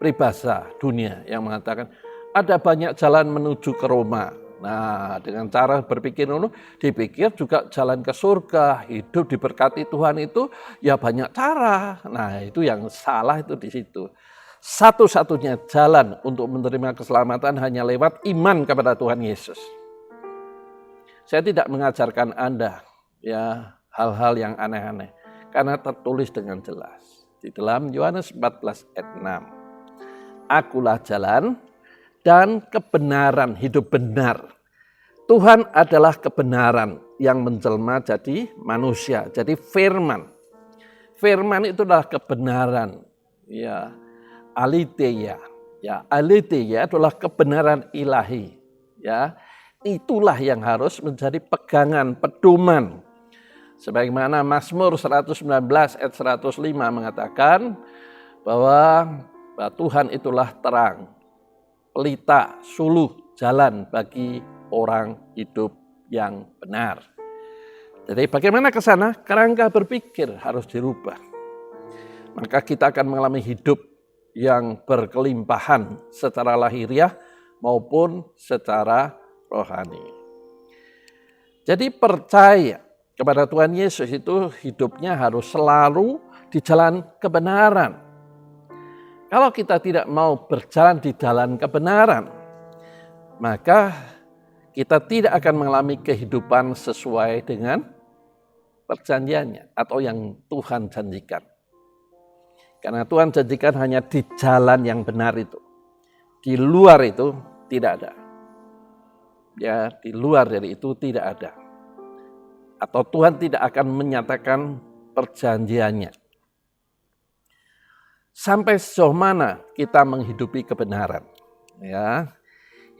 peribahasa dunia yang mengatakan ada banyak jalan menuju ke Roma. Nah, dengan cara berpikir itu dipikir juga jalan ke surga, hidup diberkati Tuhan itu ya banyak cara. Nah, itu yang salah itu di situ. Satu-satunya jalan untuk menerima keselamatan hanya lewat iman kepada Tuhan Yesus. Saya tidak mengajarkan Anda ya hal-hal yang aneh-aneh karena tertulis dengan jelas di dalam Yohanes 14 ayat 6. Akulah jalan dan kebenaran, hidup benar. Tuhan adalah kebenaran yang menjelma jadi manusia, jadi firman. Firman itu adalah kebenaran, ya, aletheia. Ya, aletheia adalah kebenaran ilahi, ya. Itulah yang harus menjadi pegangan, pedoman. Sebagaimana Mazmur 119 ayat 105 mengatakan bahwa Tuhan itulah terang, pelita, suluh, jalan bagi orang hidup yang benar. Jadi bagaimana ke sana? Kerangka berpikir harus dirubah. Maka kita akan mengalami hidup yang berkelimpahan secara lahiriah maupun secara rohani. Jadi percaya kepada Tuhan Yesus itu hidupnya harus selalu di jalan kebenaran. Kalau kita tidak mau berjalan di jalan kebenaran, maka kita tidak akan mengalami kehidupan sesuai dengan perjanjiannya atau yang Tuhan janjikan. Karena Tuhan janjikan hanya di jalan yang benar itu. Di luar itu tidak ada. Ya, di luar dari itu tidak ada. Atau Tuhan tidak akan menyatakan perjanjiannya. Sampai sejauh mana kita menghidupi kebenaran. Ya,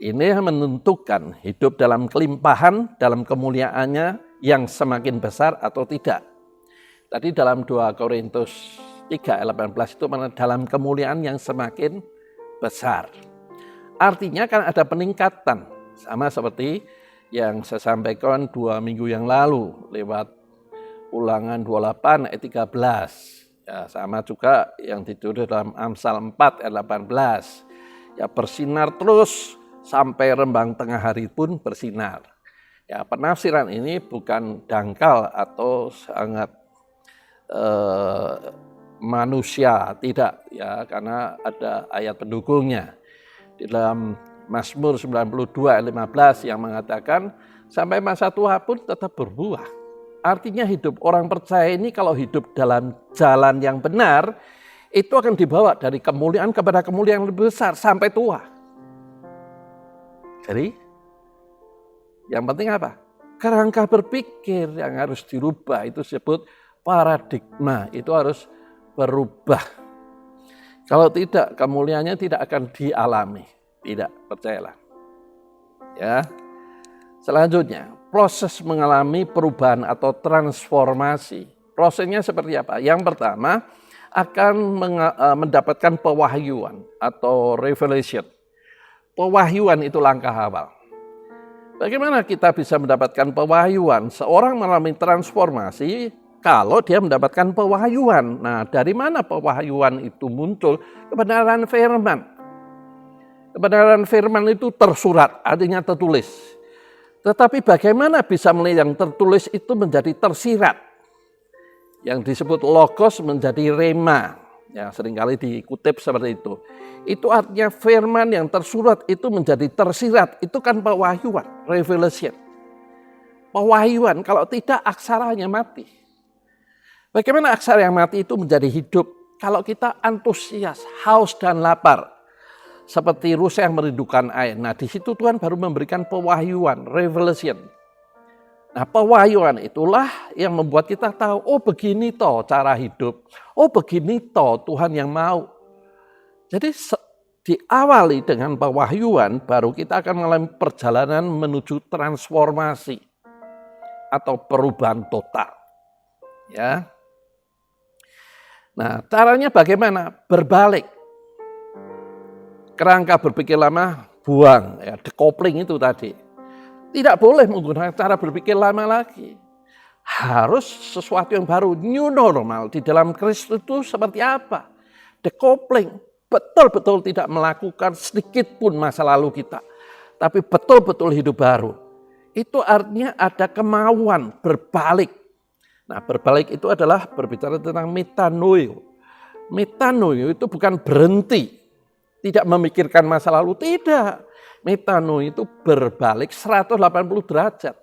ini menentukan hidup dalam kelimpahan, dalam kemuliaannya yang semakin besar atau tidak. Tadi dalam 2 Korintus 3 ayat 18 itu dalam kemuliaan yang semakin besar. Artinya kan ada peningkatan. Sama seperti yang saya sampaikan 2 minggu yang lalu lewat Ulangan 28 ayat 13. Ya, sama juga yang ditulis dalam Amsal 4 ayat 18. Ya, bersinar terus sampai rembang tengah hari pun bersinar. Ya, penafsiran ini bukan dangkal atau sangat manusia, tidak ya, karena ada ayat pendukungnya. Di dalam Mazmur 92 ayat 15 yang mengatakan sampai masa tua pun tetap berbuah. Artinya hidup orang percaya ini kalau hidup dalam jalan yang benar, itu akan dibawa dari kemuliaan kepada kemuliaan yang lebih besar sampai tua. Jadi yang penting apa? Kerangka berpikir yang harus dirubah, itu disebut paradigma, itu harus berubah. Kalau tidak, kemuliaannya tidak akan dialami. Tidak, percayalah. Ya. Selanjutnya, proses mengalami perubahan atau transformasi. Prosesnya seperti apa? Yang pertama, akan mendapatkan pewahyuan atau revelation. Pewahyuan itu langkah awal. Bagaimana kita bisa mendapatkan pewahyuan? Seorang mengalami transformasi kalau dia mendapatkan pewahyuan. Nah, dari mana pewahyuan itu muncul? Kebenaran firman. Kebenaran firman itu tersurat, artinya tertulis. Tetapi bagaimana bisa melihat yang tertulis itu menjadi tersirat? Yang disebut logos menjadi rema. Ya, seringkali dikutip seperti itu. Itu artinya firman yang tersurat itu menjadi tersirat. Itu kan pewahyuan, revelation. Pewahyuan, kalau tidak aksaranya mati. Bagaimana aksara yang mati itu menjadi hidup? Kalau kita antusias, haus dan lapar. Seperti rusa yang merindukan air. Nah, di situ Tuhan baru memberikan pewahyuan, revelation. Nah, pewahyuan itulah yang membuat kita tahu, oh begini toh cara hidup, oh begini toh Tuhan yang mau. Jadi diawali dengan pewahyuan, baru kita akan mengalami perjalanan menuju transformasi atau perubahan total. Ya. Nah, caranya bagaimana? Berbalik. Kerangka berpikir lama, buang. Ya, decoupling itu tadi. Tidak boleh menggunakan cara berpikir lama lagi. Harus sesuatu yang baru, new normal di dalam Kristus itu seperti apa? Decoupling, betul-betul tidak melakukan sedikit pun masa lalu kita. Tapi betul-betul hidup baru. Itu artinya ada kemauan berbalik. Nah, berbalik itu adalah berbicara tentang metanoia. Metanoia itu bukan berhenti, tidak memikirkan masa lalu, tidak. Metanoia itu berbalik 180 derajat.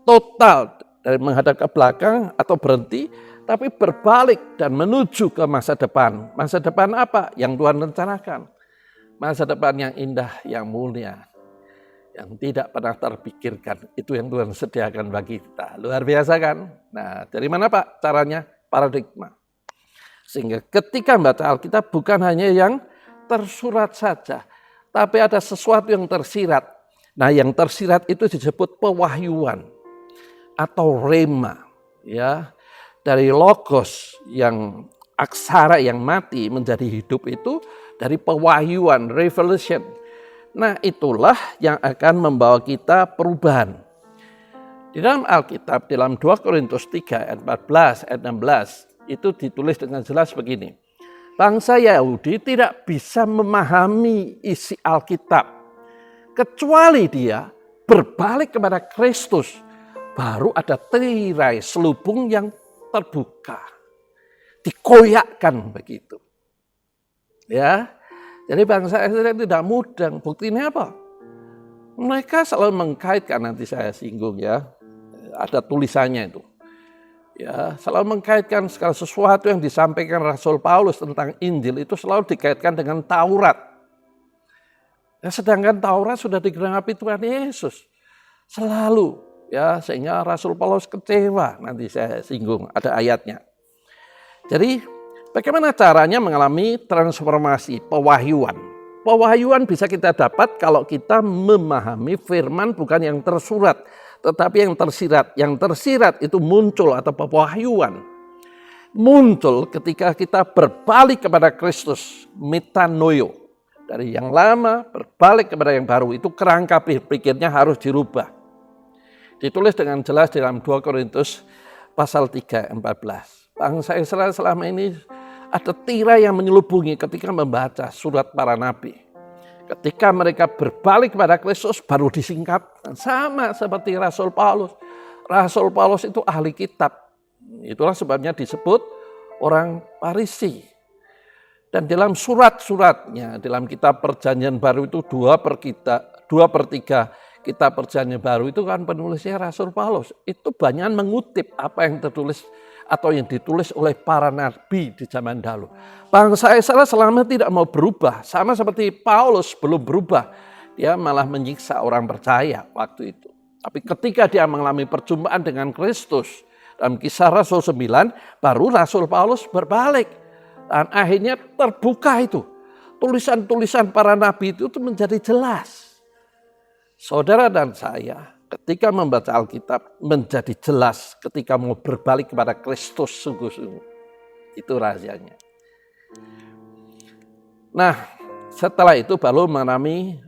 Total dari menghadap ke belakang atau berhenti, tapi berbalik dan menuju ke masa depan. Masa depan apa? Yang Tuhan rencanakan. Masa depan yang indah, yang mulia, yang tidak pernah terpikirkan. Itu yang Tuhan sediakan bagi kita. Luar biasa kan? Nah, dari mana Pak caranya? Paradigma. Sehingga ketika membaca Alkitab bukan hanya yang tersurat saja, tapi ada sesuatu yang tersirat. Nah, yang tersirat itu disebut pewahyuan atau rema, ya. Dari logos yang aksara yang mati menjadi hidup itu dari pewahyuan, revelation. Nah, itulah yang akan membawa kita perubahan. Di dalam Alkitab, dalam 2 Korintus 3 ayat 14, ayat 16, itu ditulis dengan jelas begini. Bangsa Yahudi tidak bisa memahami isi Alkitab, kecuali dia berbalik kepada Kristus. Baru ada tirai selubung yang terbuka, dikoyakkan begitu. Ya, jadi bangsa Israel tidak mudah. Buktinya apa? Mereka selalu mengkaitkan, nanti saya singgung ya, ada tulisannya itu. Ya, selalu mengkaitkan segala sesuatu yang disampaikan Rasul Paulus tentang Injil itu selalu dikaitkan dengan Taurat. Ya, sedangkan Taurat sudah digenapi Tuhan Yesus. Selalu, ya, sehingga Rasul Paulus kecewa. Nanti saya singgung, ada ayatnya. Jadi, bagaimana caranya mengalami transformasi pewahyuan? Pewahyuan bisa kita dapat kalau kita memahami firman bukan yang tersurat, tetapi yang tersirat. Yang tersirat itu muncul atau pewahyuan. Muncul ketika kita berbalik kepada Kristus, metanoia. Dari yang lama berbalik kepada yang baru, itu kerangka pikirnya harus dirubah. Ditulis dengan jelas dalam 2 Korintus pasal 3, 14. Bangsa Israel selama ini ada tirai yang menyelubungi ketika membaca surat para nabi. Ketika mereka berbalik kepada Kristus baru disingkapkan. Sama seperti Rasul Paulus. Rasul Paulus itu ahli kitab. Itulah sebabnya disebut orang Farisi. Dan dalam surat-suratnya, dalam kitab perjanjian baru itu 2/3 kitab perjanjian baru itu kan penulisnya Rasul Paulus. Itu banyak mengutip apa yang tertulis atau yang ditulis oleh para nabi di zaman dahulu. Bangsa Israel selama tidak mau berubah, sama seperti Paulus belum berubah. Dia malah menyiksa orang percaya waktu itu. Tapi ketika dia mengalami perjumpaan dengan Kristus, dalam Kisah Rasul 9, baru Rasul Paulus berbalik. Dan akhirnya terbuka itu. Tulisan-tulisan para nabi itu menjadi jelas. Saudara dan saya, ketika membaca Alkitab menjadi jelas ketika mau berbalik kepada Kristus sungguh-sungguh. Itu rahasianya. Nah, setelah itu baru mengalami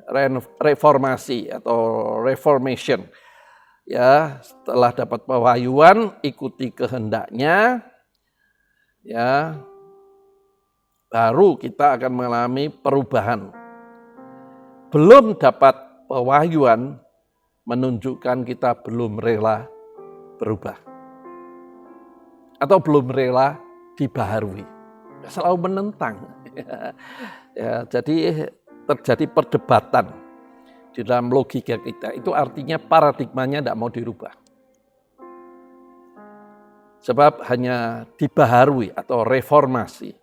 reformasi atau reformation. Ya, setelah dapat pewahyuan, ikuti kehendaknya, ya, baru kita akan mengalami perubahan. Belum dapat pewahyuan, menunjukkan kita belum rela berubah. Atau belum rela dibaharui. Selalu menentang. Ya, jadi terjadi perdebatan di dalam logika kita. Itu artinya paradigmanya tidak mau dirubah. Sebab hanya dibaharui atau reformasi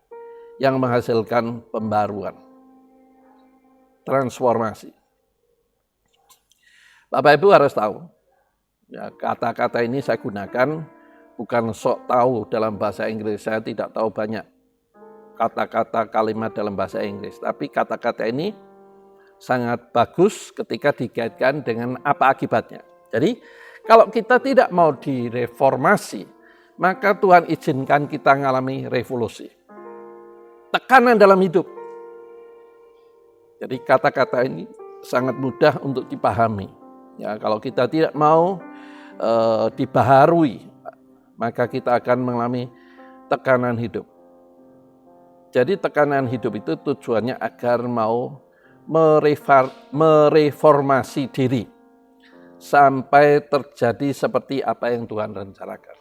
yang menghasilkan pembaruan. Transformasi. Bapak Ibu harus tahu, Ya, kata-kata ini saya gunakan bukan sok tahu dalam bahasa Inggris, saya tidak tahu banyak kata-kata kalimat dalam bahasa Inggris, tapi kata-kata ini sangat bagus ketika dikaitkan dengan apa akibatnya. Jadi kalau kita tidak mau direformasi, maka Tuhan izinkan kita mengalami revolusi. Tekanan dalam hidup. Jadi kata-kata ini sangat mudah untuk dipahami. Ya, kalau kita tidak mau dibaharui, maka kita akan mengalami tekanan hidup. Jadi tekanan hidup itu tujuannya agar mau mereformasi diri sampai terjadi seperti apa yang Tuhan rencanakan.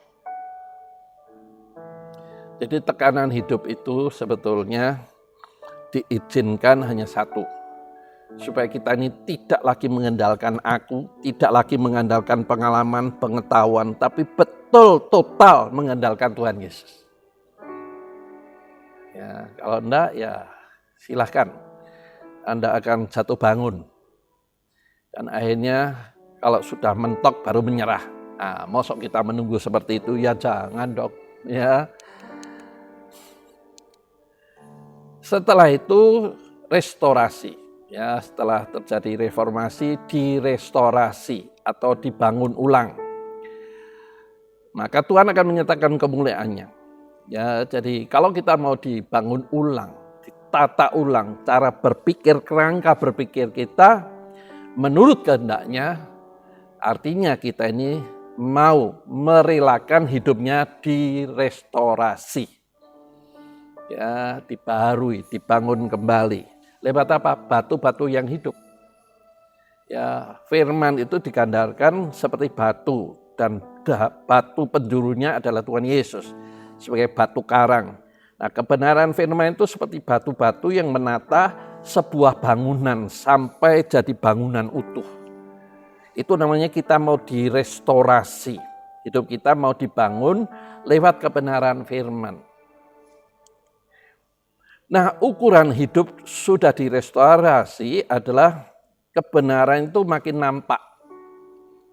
Jadi tekanan hidup itu sebetulnya diizinkan hanya satu, supaya kita ini tidak lagi mengandalkan aku, tidak lagi mengandalkan pengalaman, pengetahuan, tapi betul total mengandalkan Tuhan Yesus. Ya, kalau enggak ya silahkan, Anda akan jatuh bangun. Dan akhirnya kalau sudah mentok baru menyerah. Nah, mosok kita menunggu seperti itu? Ya jangan dok. Ya. Setelah itu restorasi. Ya, setelah terjadi reformasi, direstorasi atau dibangun ulang. Maka Tuhan akan menyatakan kemuliaannya. Ya, jadi kalau kita mau dibangun ulang, ditata ulang cara berpikir, kerangka berpikir kita menurut kehendaknya, artinya kita ini mau merelakan hidupnya direstorasi. Ya, dibaharui, dibangun kembali. Lewat apa? Batu-batu yang hidup. Ya, firman itu digambarkan seperti batu dan batu penjurunya adalah Tuhan Yesus sebagai batu karang. Nah, kebenaran firman itu seperti batu-batu yang menata sebuah bangunan sampai jadi bangunan utuh. Itu namanya kita mau direstorasi. Hidup kita mau dibangun lewat kebenaran firman. Nah, ukuran hidup sudah direstorasi adalah kebenaran itu makin nampak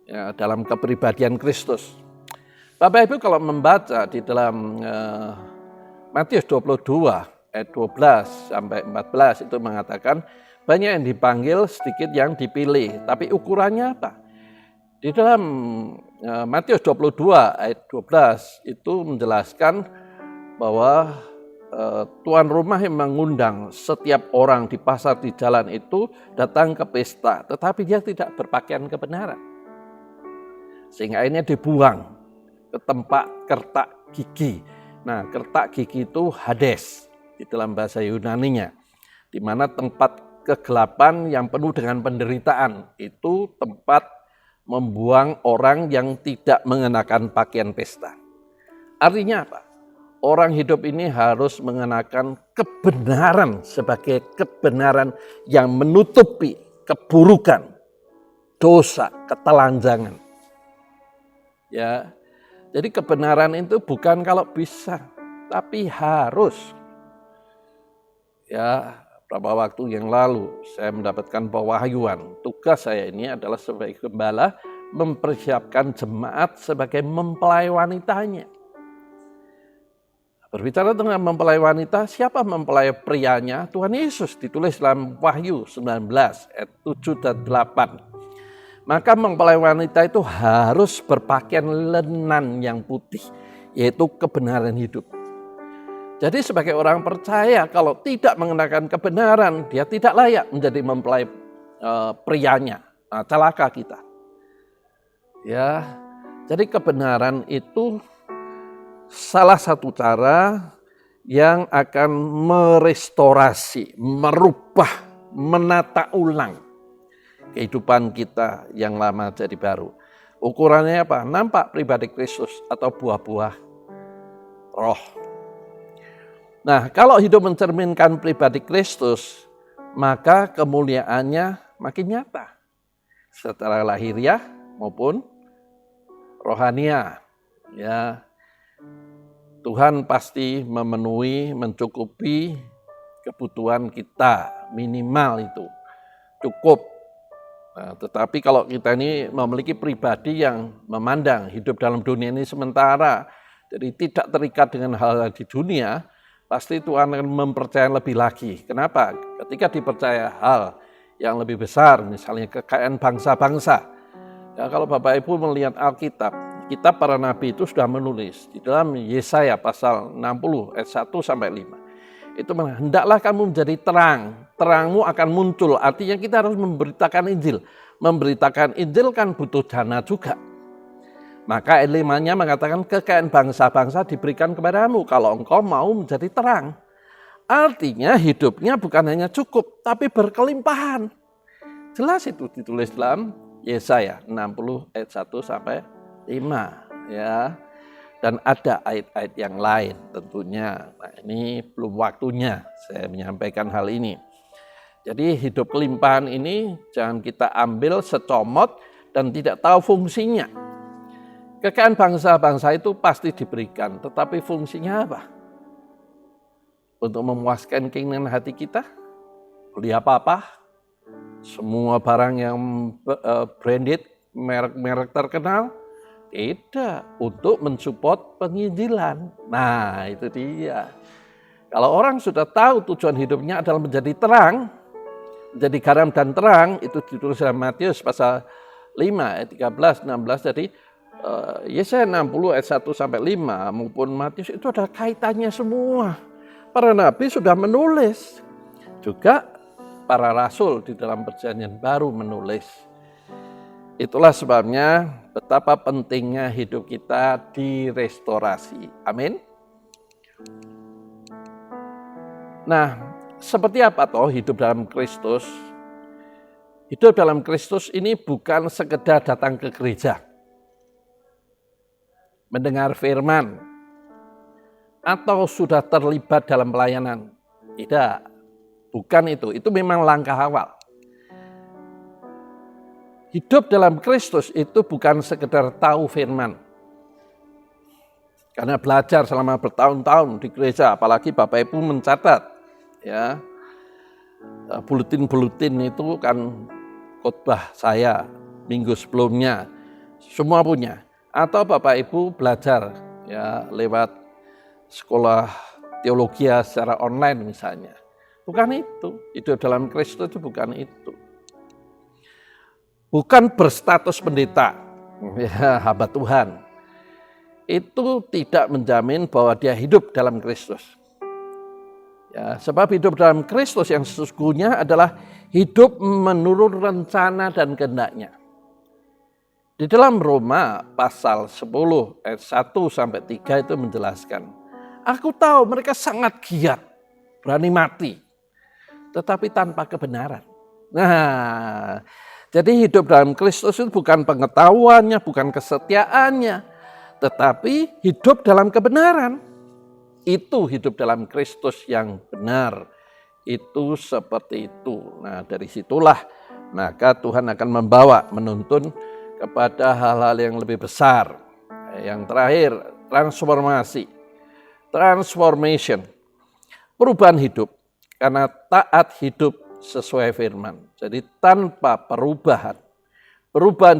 ya, dalam kepribadian Kristus. Bapak Ibu kalau membaca di dalam Matius 22 ayat 12 sampai 14 itu mengatakan banyak yang dipanggil, sedikit yang dipilih. Tapi ukurannya apa? Di dalam Matius 22 ayat 12 itu menjelaskan bahwa tuan rumah yang mengundang setiap orang di pasar di jalan itu datang ke pesta, tetapi dia tidak berpakaian kebenaran. Sehingga akhirnya dibuang ke tempat kertak gigi. Nah, kertak gigi itu Hades di dalam bahasa Yunaninya, di mana tempat kegelapan yang penuh dengan penderitaan. Itu tempat membuang orang yang tidak mengenakan pakaian pesta. Artinya apa? Orang hidup ini harus mengenakan kebenaran sebagai kebenaran yang menutupi keburukan, dosa, ketelanjangan. Ya, jadi kebenaran itu bukan kalau bisa, tapi harus. Ya, beberapa waktu yang lalu saya mendapatkan pewahyuan. Tugas saya ini adalah sebagai gembala mempersiapkan jemaat sebagai mempelai wanitanya. Berbicara tentang mempelai wanita, siapa mempelai prianya? Tuhan Yesus, ditulis dalam Wahyu 19 ayat 7 dan 8. Maka mempelai wanita itu harus berpakaian lenan yang putih, yaitu kebenaran hidup. Jadi sebagai orang percaya, kalau tidak mengenakan kebenaran, dia tidak layak menjadi mempelai prianya. Nah, celaka kita. Ya, jadi kebenaran itu salah satu cara yang akan merestorasi, merubah, menata ulang kehidupan kita yang lama jadi baru. Ukurannya apa? Nampak pribadi Kristus atau buah-buah roh. Nah, kalau hidup mencerminkan pribadi Kristus, maka kemuliaannya makin nyata. Secara lahiriah maupun rohaniah. Ya, Tuhan pasti memenuhi, mencukupi kebutuhan kita, minimal itu. Cukup Nah, tetapi kalau kita ini memiliki pribadi yang memandang hidup dalam dunia ini sementara, jadi tidak terikat dengan hal-hal di dunia, pasti Tuhan akan mempercayai lebih lagi. Kenapa? Ketika dipercaya hal yang lebih besar, misalnya kekayaan bangsa-bangsa. Ya, kalau Bapak Ibu melihat Alkitab, kitab para nabi itu sudah menulis di dalam Yesaya pasal 60 ayat 1 sampai 5. Itu hendaklah kamu menjadi terang, terangmu akan muncul. Artinya kita harus memberitakan Injil. Memberitakan Injil kan butuh dana juga. Maka ayat 5-nya mengatakan kekayaan bangsa-bangsa diberikan kepadamu kalau engkau mau menjadi terang. Artinya hidupnya bukan hanya cukup, tapi berkelimpahan. Jelas itu ditulis dalam Yesaya 60 ayat 1 sampai 5. Ya. Dan ada ayat-ayat yang lain tentunya. Nah, ini belum waktunya saya menyampaikan hal ini. Jadi hidup kelimpahan ini jangan kita ambil secomot dan tidak tahu fungsinya. Kekayaan bangsa-bangsa itu pasti diberikan, tetapi fungsinya apa? Untuk memuaskan keinginan hati kita? Beli apa-apa? Semua barang yang branded, merek-merek terkenal? Tidak, untuk mensupport penginjilan. Nah, itu dia. Kalau orang sudah tahu tujuan hidupnya adalah menjadi terang, menjadi garam dan terang, itu ditulis dalam Matius pasal 5 ayat 13, 16. Jadi Yesaya 60 ayat 1 sampai 5 maupun Matius itu ada kaitannya semua. Para nabi sudah menulis. Juga para rasul di dalam Perjanjian Baru menulis. Itulah sebabnya betapa pentingnya hidup kita direstorasi. Amin. Nah, seperti apa toh hidup dalam Kristus? Hidup dalam Kristus ini bukan sekedar datang ke gereja, mendengar firman, atau sudah terlibat dalam pelayanan. Tidak, bukan itu. Itu memang langkah awal. Hidup dalam Kristus itu bukan sekedar tahu firman. Karena belajar selama bertahun-tahun di gereja, apalagi Bapak Ibu mencatat, ya, buletin-buletin itu kan khotbah saya minggu sebelumnya, semua punya. Atau Bapak Ibu belajar ya lewat sekolah teologi secara online misalnya. Bukan itu, hidup dalam Kristus itu bukan itu. Bukan berstatus pendeta, ya, hamba Tuhan. Itu tidak menjamin bahwa dia hidup dalam Kristus. Ya, sebab hidup dalam Kristus yang sesungguhnya adalah hidup menurut rencana dan kehendaknya. Di dalam Roma pasal 10 ayat 1 sampai 3 itu menjelaskan, aku tahu mereka sangat giat, berani mati, tetapi tanpa kebenaran. Nah, jadi hidup dalam Kristus itu bukan pengetahuannya, bukan kesetiaannya, tetapi hidup dalam kebenaran. Itu hidup dalam Kristus yang benar. Itu seperti itu. Nah, dari situlah maka Tuhan akan menuntun kepada hal-hal yang lebih besar. Yang terakhir, transformation. Perubahan hidup. Karena taat hidup sesuai firman. Jadi tanpa perubahan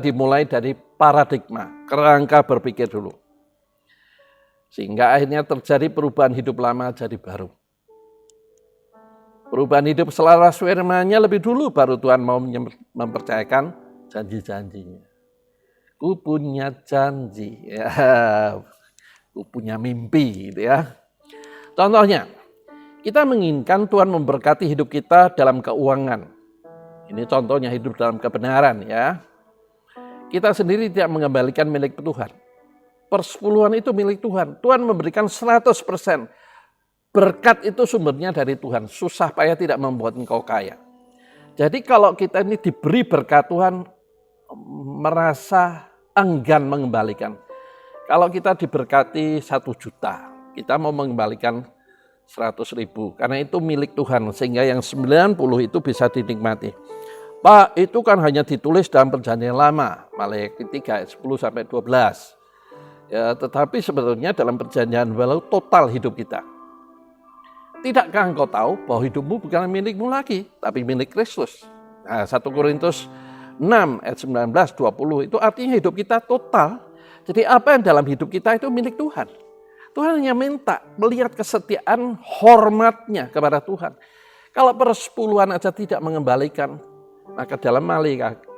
dimulai dari paradigma, kerangka berpikir dulu. Sehingga akhirnya terjadi perubahan hidup lama jadi baru. Perubahan hidup selaras firman-Nya lebih dulu baru Tuhan mau mempercayakan janji-janjinya. Ku punya janji, ya, ku punya mimpi, gitu ya. Contohnya, kita menginginkan Tuhan memberkati hidup kita dalam keuangan. Ini contohnya hidup dalam kebenaran, ya. Kita sendiri tidak mengembalikan milik Tuhan. Persepuluhan itu milik Tuhan. Tuhan memberikan 100%. Berkat itu sumbernya dari Tuhan. Susah payah tidak membuat engkau kaya. Jadi kalau kita ini diberi berkat Tuhan, merasa enggan mengembalikan. Kalau kita diberkati 1 juta, kita mau mengembalikan 100.000. Karena itu milik Tuhan. Sehingga yang 90 itu bisa dinikmati. Pak, itu kan hanya ditulis dalam Perjanjian Lama. Maleakhi 3 ayat 10 sampai 12. Ya, tetapi sebetulnya dalam Perjanjian Baru total hidup kita. Tidakkah engkau tahu bahwa hidupmu bukan milikmu lagi, tapi milik Kristus? Nah, 1 Korintus 6 ayat 19, 20 itu artinya hidup kita total. Jadi apa yang dalam hidup kita itu milik Tuhan. Tuhan hanya minta melihat kesetiaan hormatnya kepada Tuhan. Kalau persepuluhan aja tidak mengembalikan, maka dalam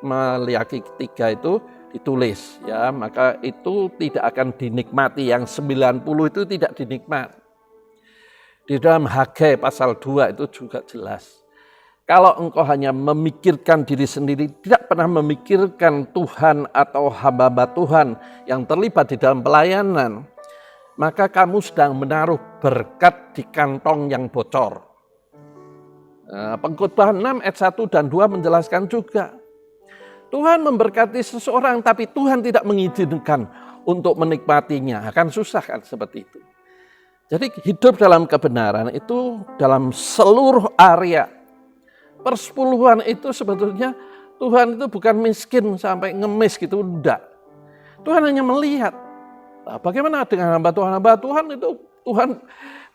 Maliaki 3 itu ditulis, ya, maka itu tidak akan dinikmati. Yang 90 itu tidak dinikmati. Di dalam Hagai pasal 2 itu juga jelas. Kalau engkau hanya memikirkan diri sendiri, tidak pernah memikirkan Tuhan atau hamba-hamba Tuhan yang terlibat di dalam pelayanan, maka kamu sedang menaruh berkat di kantong yang bocor. Pengkhotbah 6 ayat 1 dan 2 menjelaskan juga. Tuhan memberkati seseorang tapi Tuhan tidak mengizinkan untuk menikmatinya. Akan susah kan seperti itu. Jadi hidup dalam kebenaran itu dalam seluruh area. Persepuluhan itu sebetulnya Tuhan itu bukan miskin sampai ngemis gitu, enggak. Tuhan hanya melihat. Nah, bagaimana dengan hamba Tuhan itu Tuhan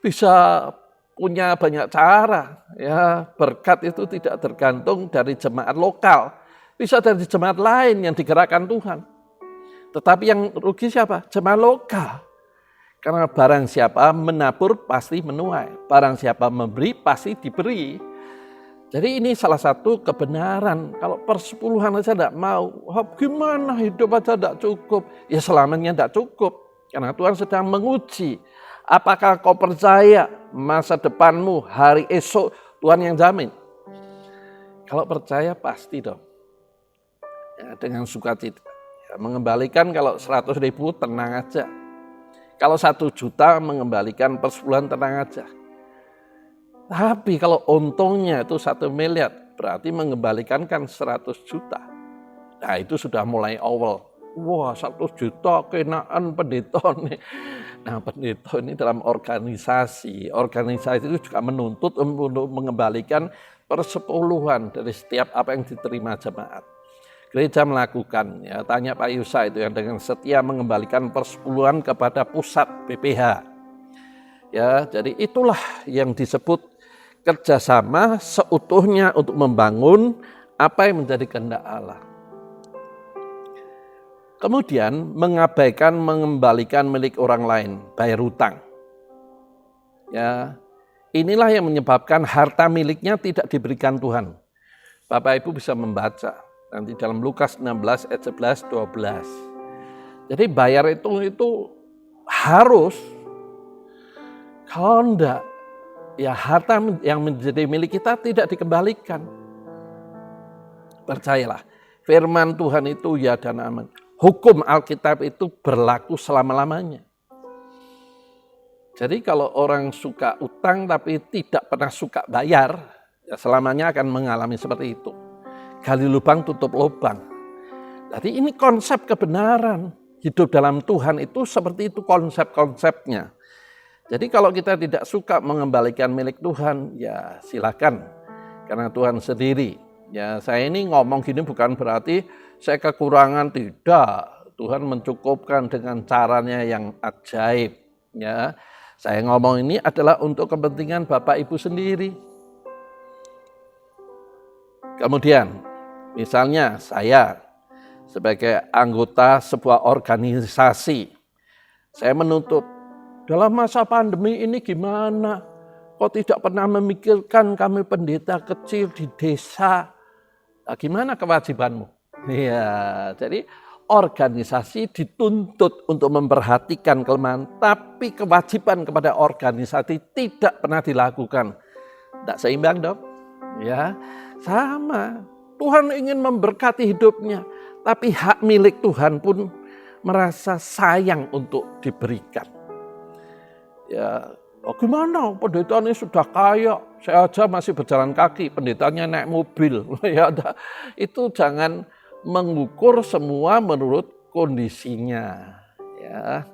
bisa punya banyak cara, ya. Berkat itu tidak tergantung dari jemaat lokal, bisa dari jemaat lain yang digerakkan Tuhan. Tetapi yang rugi siapa? Jemaat lokal. Karena barang siapa menabur pasti menuai, barang siapa memberi pasti diberi. Jadi ini salah satu kebenaran. Kalau persepuluhan aja tidak mau, gimana hidup aja tidak cukup? Ya selamanya tidak cukup, karena Tuhan sedang menguji. Apakah kau percaya masa depanmu, hari esok Tuhan yang jamin? Kalau percaya pasti dong. Ya, dengan sukacita. Ya, mengembalikan kalau 100.000 tenang aja. Kalau 1 juta mengembalikan persepuluhan tenang aja. Tapi kalau untungnya itu 1 miliar, berarti mengembalikan kan 100 juta. Nah itu sudah mulai awal. Wah 100 juta kenaan pendeta nih. Nah pendeta ini dalam organisasi itu juga menuntut untuk mengembalikan persepuluhan dari setiap apa yang diterima jemaat. Gereja melakukan, ya tanya Pak Yusa itu yang dengan setia mengembalikan persepuluhan kepada pusat BPH. Ya jadi itulah yang disebut kerjasama seutuhnya untuk membangun apa yang menjadi kehendak Allah. Kemudian mengabaikan mengembalikan milik orang lain, bayar hutang. Ya, inilah yang menyebabkan harta miliknya tidak diberikan Tuhan. Bapak Ibu bisa membaca nanti dalam Lukas 16 ayat 11 12. Jadi bayar itu harus, kalau enggak ya harta yang menjadi milik kita tidak dikembalikan. Percayalah, firman Tuhan itu ya dan aman. Hukum Alkitab itu berlaku selama-lamanya. Jadi kalau orang suka utang tapi tidak pernah suka bayar, ya selamanya akan mengalami seperti itu. Gali lubang tutup lubang. Jadi ini konsep kebenaran. Hidup dalam Tuhan itu seperti itu konsep-konsepnya. Jadi kalau kita tidak suka mengembalikan milik Tuhan, ya silakan. Karena Tuhan sendiri. Ya saya ini ngomong gini bukan berarti saya kekurangan, tidak. Tuhan mencukupkan dengan caranya yang ajaib. Ya, saya ngomong ini adalah untuk kepentingan Bapak Ibu sendiri. Kemudian, misalnya saya sebagai anggota sebuah organisasi, saya menuntut, dalam masa pandemi ini gimana? Kok tidak pernah memikirkan kami pendeta kecil di desa? Nah, gimana kewajibanmu? Ya, jadi organisasi dituntut untuk memperhatikan kelemahan, tapi kewajiban kepada organisasi tidak pernah dilakukan. Tidak seimbang dong. Ya, sama. Tuhan ingin memberkati hidupnya, tapi hak milik Tuhan pun merasa sayang untuk diberikan. Ya, gimana? Pendeta ini sudah kaya, saya aja masih berjalan kaki, pendetanya naik mobil. Ya, itu jangan mengukur semua menurut kondisinya. Ya,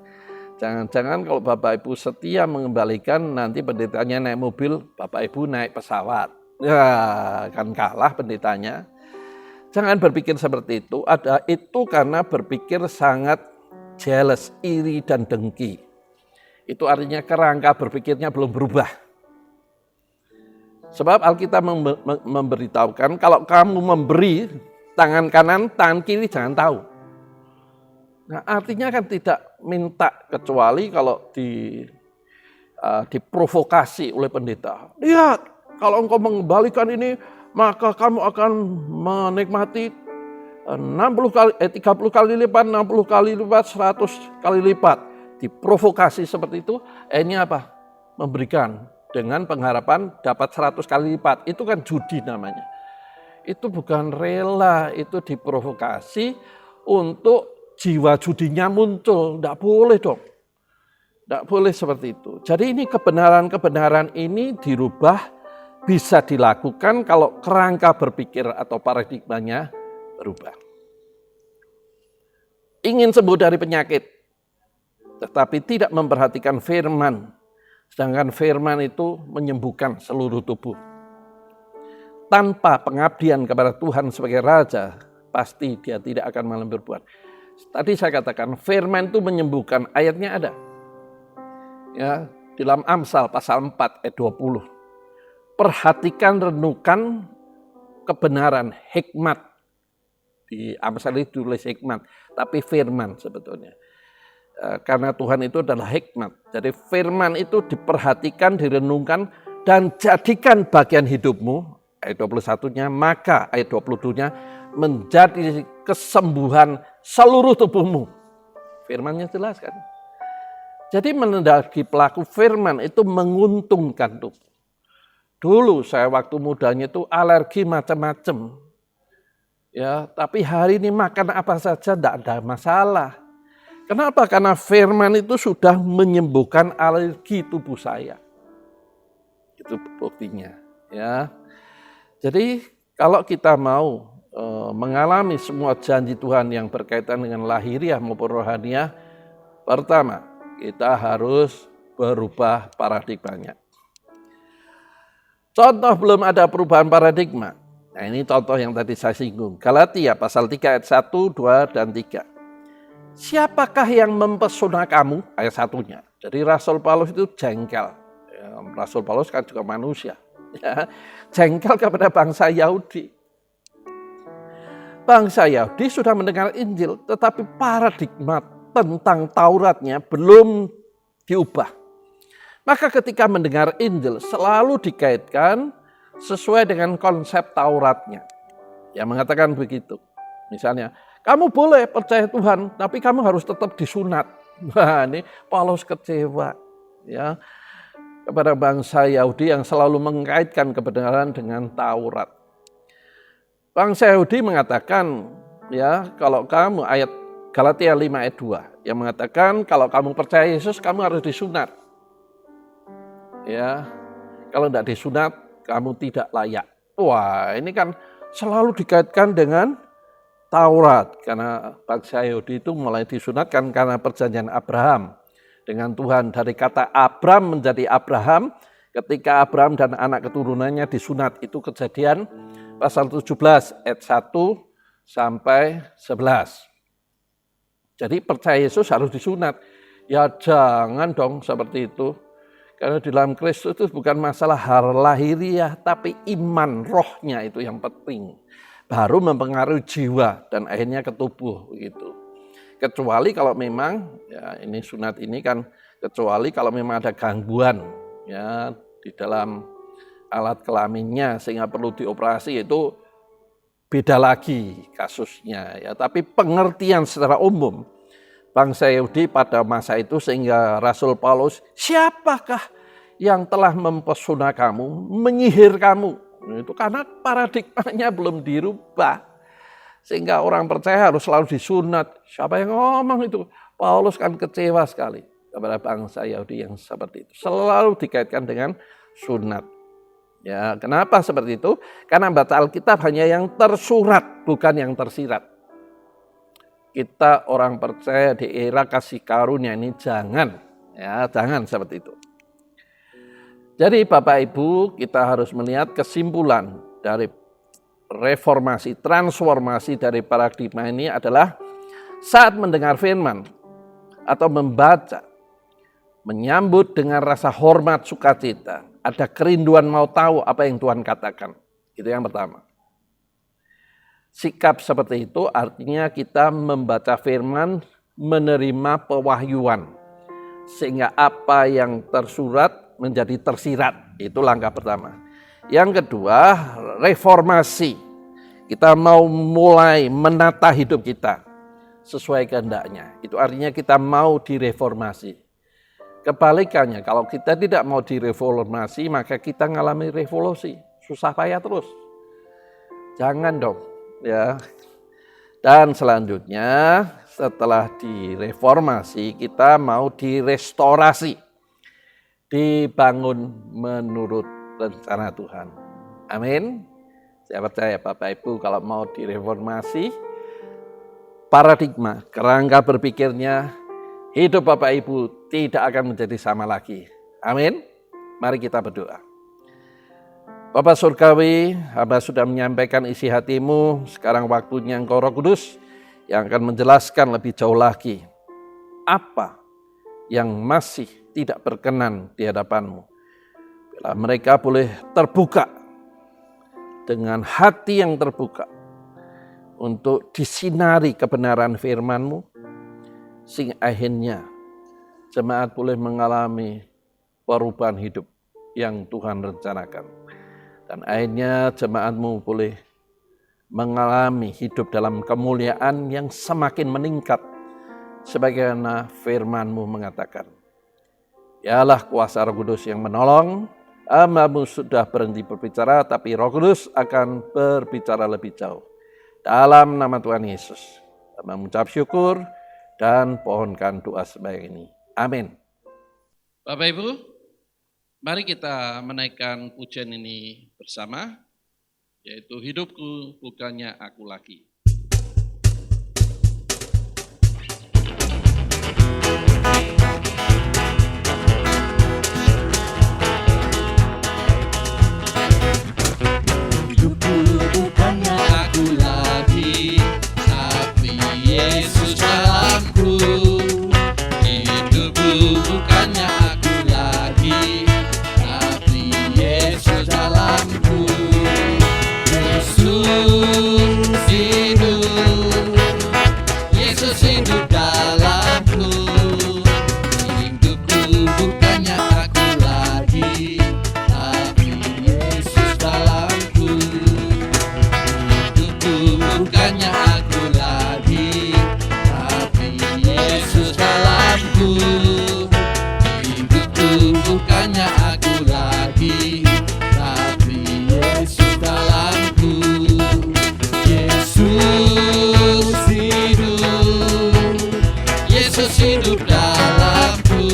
jangan-jangan kalau Bapak Ibu setia mengembalikan, nanti pendetanya naik mobil, Bapak Ibu naik pesawat. Ya, kan kalah pendetanya. Jangan berpikir seperti itu. Itu karena berpikir sangat jealous, iri dan dengki. Itu artinya kerangka berpikirnya belum berubah. Sebab Alkitab memberitahukan kalau kamu memberi tangan kanan, tangan kiri jangan tahu. Nah, artinya kan tidak minta kecuali kalau diprovokasi oleh pendeta. Lihat, kalau engkau mengembalikan ini, maka kamu akan menikmati 30 kali lipat, 60 kali lipat, 100 kali lipat. Diprovokasi seperti itu, ini apa? Memberikan dengan pengharapan dapat 100 kali lipat. Itu kan judi namanya. Itu bukan rela, itu diprovokasi untuk jiwa judinya muncul. Tidak boleh dong. Tidak boleh seperti itu. Jadi ini kebenaran-kebenaran ini dirubah, bisa dilakukan kalau kerangka berpikir atau paradigmanya berubah. Ingin sembuh dari penyakit, tetapi tidak memperhatikan firman. Sedangkan firman itu menyembuhkan seluruh tubuh. Tanpa pengabdian kepada Tuhan sebagai Raja, pasti dia tidak akan malah berbuat. Tadi saya katakan firman itu menyembuhkan, ayatnya ada. Ya, di dalam Amsal pasal 4 ayat 20. Perhatikan, renungkan kebenaran, hikmat. Di Amsal itu tulis hikmat, tapi firman sebetulnya. Karena Tuhan itu adalah hikmat. Jadi firman itu diperhatikan, direnungkan, dan jadikan bagian hidupmu, ayat 21-nya, maka ayat 22-nya, menjadi kesembuhan seluruh tubuhmu. Firmannya jelas kan? Jadi menjadi pelaku firman itu menguntungkan tubuh. Dulu saya waktu mudanya itu alergi macam-macam. Ya, tapi hari ini makan apa saja tidak ada masalah. Kenapa? Karena firman itu sudah menyembuhkan alergi tubuh saya. Itu buktinya. Ya. Jadi kalau kita mau mengalami semua janji Tuhan yang berkaitan dengan lahiriah maupun rohaniah, pertama kita harus berubah paradigmanya. Contoh belum ada perubahan paradigma. Nah ini contoh yang tadi saya singgung. Galatia pasal 3 ayat 1, 2, dan 3. Siapakah yang mempesona kamu? Ayat 1-nya. Jadi Rasul Paulus itu jengkel. Ya, Rasul Paulus kan juga manusia. Ya, jengkel kepada bangsa Yahudi. Bangsa Yahudi sudah mendengar Injil, tetapi paradigma tentang Tauratnya belum diubah. Maka ketika mendengar Injil selalu dikaitkan sesuai dengan konsep Tauratnya. Yang mengatakan begitu. Misalnya, kamu boleh percaya Tuhan, tapi kamu harus tetap disunat. Nah, ini Paulus kecewa ya kepada bangsa Yahudi yang selalu mengaitkan kebenaran dengan Taurat. Bangsa Yahudi mengatakan, ya kalau kamu, ayat Galatia 5 ayat 2, yang mengatakan kalau kamu percaya Yesus, kamu harus disunat. Ya, kalau tidak disunat, kamu tidak layak. Wah, ini kan selalu dikaitkan dengan Taurat. Karena bangsa Yahudi itu mulai disunatkan karena perjanjian Abraham dengan Tuhan. Dari kata Abram menjadi Abraham, ketika Abraham dan anak keturunannya disunat. Itu Kejadian pasal 17 ayat 1 sampai 11. Jadi percaya Yesus harus disunat. Ya jangan dong seperti itu. Karena di dalam Kristus itu bukan masalah hal lahiriah, tapi iman rohnya itu yang penting. Baru mempengaruhi jiwa dan akhirnya ke tubuh gitu. Kecuali kalau memang ya ini sunat ini kan kecuali kalau memang ada gangguan ya di dalam alat kelaminnya sehingga perlu dioperasi, itu beda lagi kasusnya ya. Tapi pengertian secara umum bangsa Yahudi pada masa itu sehingga Rasul Paulus, siapakah yang telah mempesona kamu, menyihir kamu? Itu karena paradigmanya belum dirubah. Sehingga orang percaya harus selalu disunat. Siapa yang ngomong itu? Paulus kan kecewa sekali kepada bangsa Yahudi yang seperti itu. Selalu dikaitkan dengan sunat. Ya, kenapa seperti itu? Karena baca Alkitab hanya yang tersurat, bukan yang tersirat. Kita orang percaya di era kasih karunia ini jangan seperti itu. Jadi Bapak Ibu, kita harus melihat kesimpulan dari reformasi, transformasi dari paradigma ini adalah saat mendengar firman atau membaca, menyambut dengan rasa hormat sukacita, ada kerinduan mau tahu apa yang Tuhan katakan. Itu yang pertama. Sikap seperti itu artinya kita membaca firman, menerima pewahyuan. Sehingga apa yang tersurat menjadi tersirat. Itu langkah pertama. Yang kedua, reformasi. Kita mau mulai menata hidup kita sesuai kehendaknya. Itu artinya kita mau direformasi. Kebalikannya, kalau kita tidak mau direformasi, maka kita mengalami revolusi. Susah payah terus. Jangan dong. Ya. Dan selanjutnya, setelah direformasi, kita mau direstorasi. Dibangun menurut rencana Tuhan. Amin. Saya percaya Bapak Ibu kalau mau direformasi, paradigma, kerangka berpikirnya, hidup Bapak Ibu tidak akan menjadi sama lagi. Amin. Mari kita berdoa. Bapak Surgawi, hamba sudah menyampaikan isi hatimu, sekarang waktunya Engkau Roh Kudus yang akan menjelaskan lebih jauh lagi apa yang masih tidak berkenan di hadapan-Mu. Bila mereka boleh terbuka dengan hati yang terbuka untuk disinari kebenaran firman-Mu, sehingga akhirnya jemaat boleh mengalami perubahan hidup yang Tuhan rencanakan. Dan akhirnya jemaat-Mu boleh mengalami hidup dalam kemuliaan yang semakin meningkat. Sebagaimana firman-Mu mengatakan. Yalah kuasa Roh Kudus yang menolong, hamba-Mu sudah berhenti berbicara, tapi Roh Kudus akan berbicara lebih jauh. Dalam nama Tuhan Yesus, hamba mengucap syukur dan pohonkan doa sebaik ini. Amin. Bapak Ibu, mari kita menaikkan pujian ini bersama, yaitu hidupku bukannya aku lagi. Hidupku bukannya aku lagi, tapi Yesus dalamku. Hidupku bukannya aku lagi, tapi Yesus dalamku. Yesus hidup, Yesus hidup dalamku. Hidupku bukannya aku lagi, tapi Yesus dalamku. Hidupku bukannya aku lagi, tapi Yesus dalamku. Hidupku bukannya aku lagi, tapi Yesus dalamku. Yesus hidup, Yesus hidup dalamku.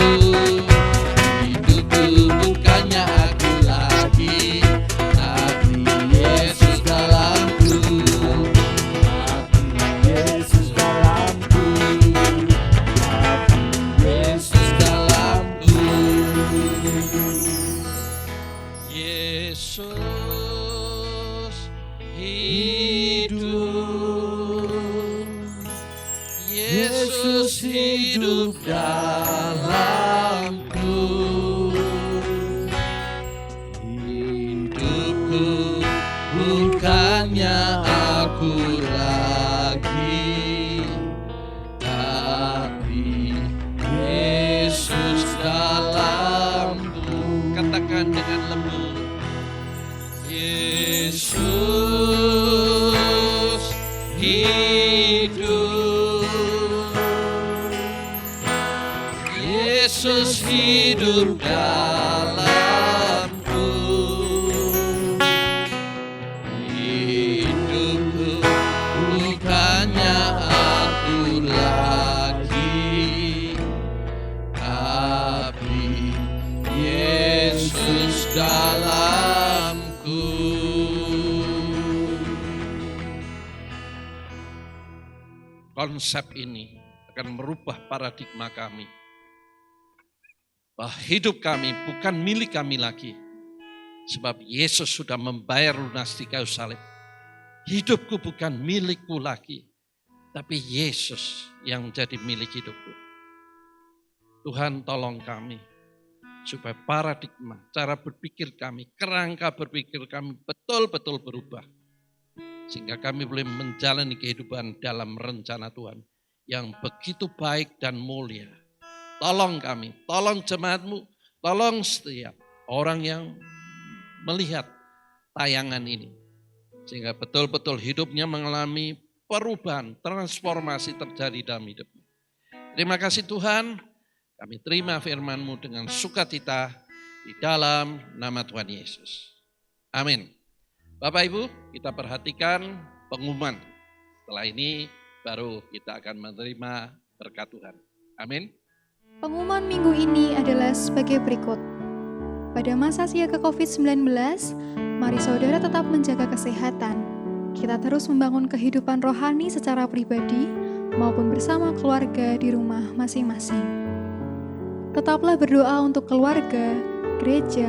Hidupku bukannya aku lagi, tapi Yesus dalamku. Tapi Yesus dalamku, tapi Yesus dalamku. Yesus hidup, Yesus hidup dalamku. Hidupku bukannya aku lagi, tapi Yesus dalamku. Katakan dengan lembut, Yesus hidup, Yesus hidup dalamku. Hidupku bukannya aku lagi, tapi Yesus dalamku. Konsep ini akan merubah paradigma kami. Bahwa hidup kami bukan milik kami lagi. Sebab Yesus sudah membayar lunas di kayu salib. Hidupku bukan milikku lagi. Tapi Yesus yang menjadi milik hidupku. Tuhan tolong kami. Supaya paradigma, cara berpikir kami, kerangka berpikir kami betul-betul berubah. sehingga kami boleh menjalani kehidupan dalam rencana Tuhan yang begitu baik dan mulia. Tolong kami, tolong jemaat-Mu, tolong setiap orang yang melihat tayangan ini, sehingga betul-betul hidupnya mengalami perubahan, transformasi terjadi dalam hidupnya. Terima kasih Tuhan, kami terima firman-Mu dengan sukacita di dalam nama Tuhan Yesus. Amin. Bapak Ibu, kita perhatikan pengumuman. Setelah ini baru kita akan menerima berkat Tuhan. Amin. Pengumuman minggu ini adalah sebagai berikut. Pada masa siaga COVID-19, mari saudara tetap menjaga kesehatan. Kita terus membangun kehidupan rohani secara pribadi maupun bersama keluarga di rumah masing-masing. Tetaplah berdoa untuk keluarga, gereja,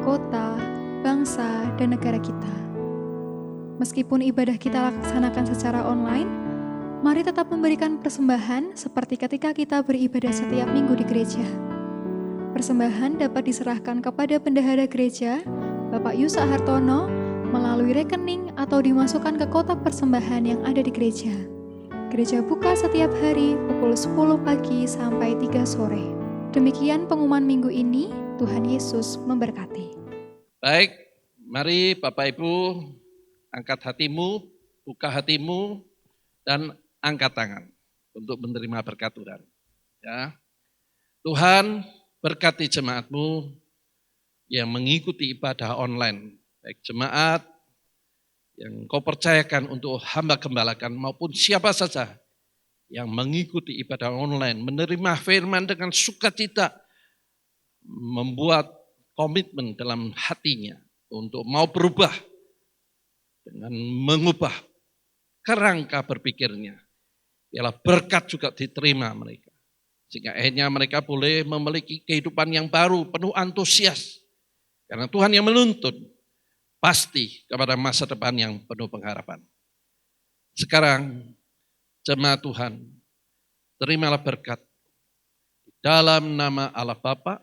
kota, bangsa, dan negara kita. Meskipun ibadah kita laksanakan secara online, mari tetap memberikan persembahan seperti ketika kita beribadah setiap minggu di gereja. Persembahan dapat diserahkan kepada bendahara gereja, Bapak Yusak Hartono, melalui rekening atau dimasukkan ke kotak persembahan yang ada di gereja. Gereja buka setiap hari pukul 10 pagi sampai 3 sore. Demikian pengumuman minggu ini, Tuhan Yesus memberkati. Baik, mari Bapak Ibu angkat hatimu, buka hatimu, dan angkat tangan untuk menerima berkat Tuhan. Ya. Tuhan berkati jemaat-Mu yang mengikuti ibadah online, baik jemaat yang Kau percayakan untuk hamba gembalakan maupun siapa saja yang mengikuti ibadah online, menerima firman dengan sukacita, membuat komitmen dalam hatinya untuk mau berubah dengan mengubah kerangka berpikirnya. Ialah berkat juga diterima mereka. Sehingga akhirnya mereka boleh memiliki kehidupan yang baru, penuh antusias. Karena Tuhan yang menuntun pasti kepada masa depan yang penuh pengharapan. Sekarang jemaat Tuhan, terimalah berkat dalam nama Allah Bapa,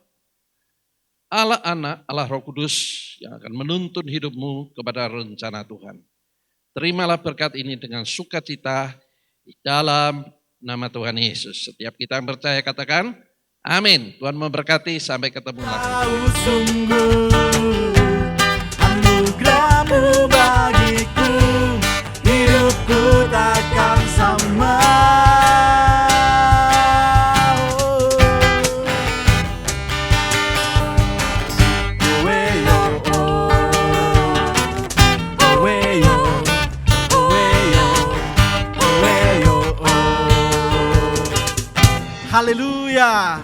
Allah Anak, Allah Roh Kudus yang akan menuntun hidupmu kepada rencana Tuhan. Terimalah berkat ini dengan sukacita di dalam nama Tuhan Yesus. Setiap kita yang percaya katakan, amin. Tuhan memberkati, sampai ketemu lagi. Sungguh anugerah-Mu bagiku, hidupku takkan sama. Haleluya.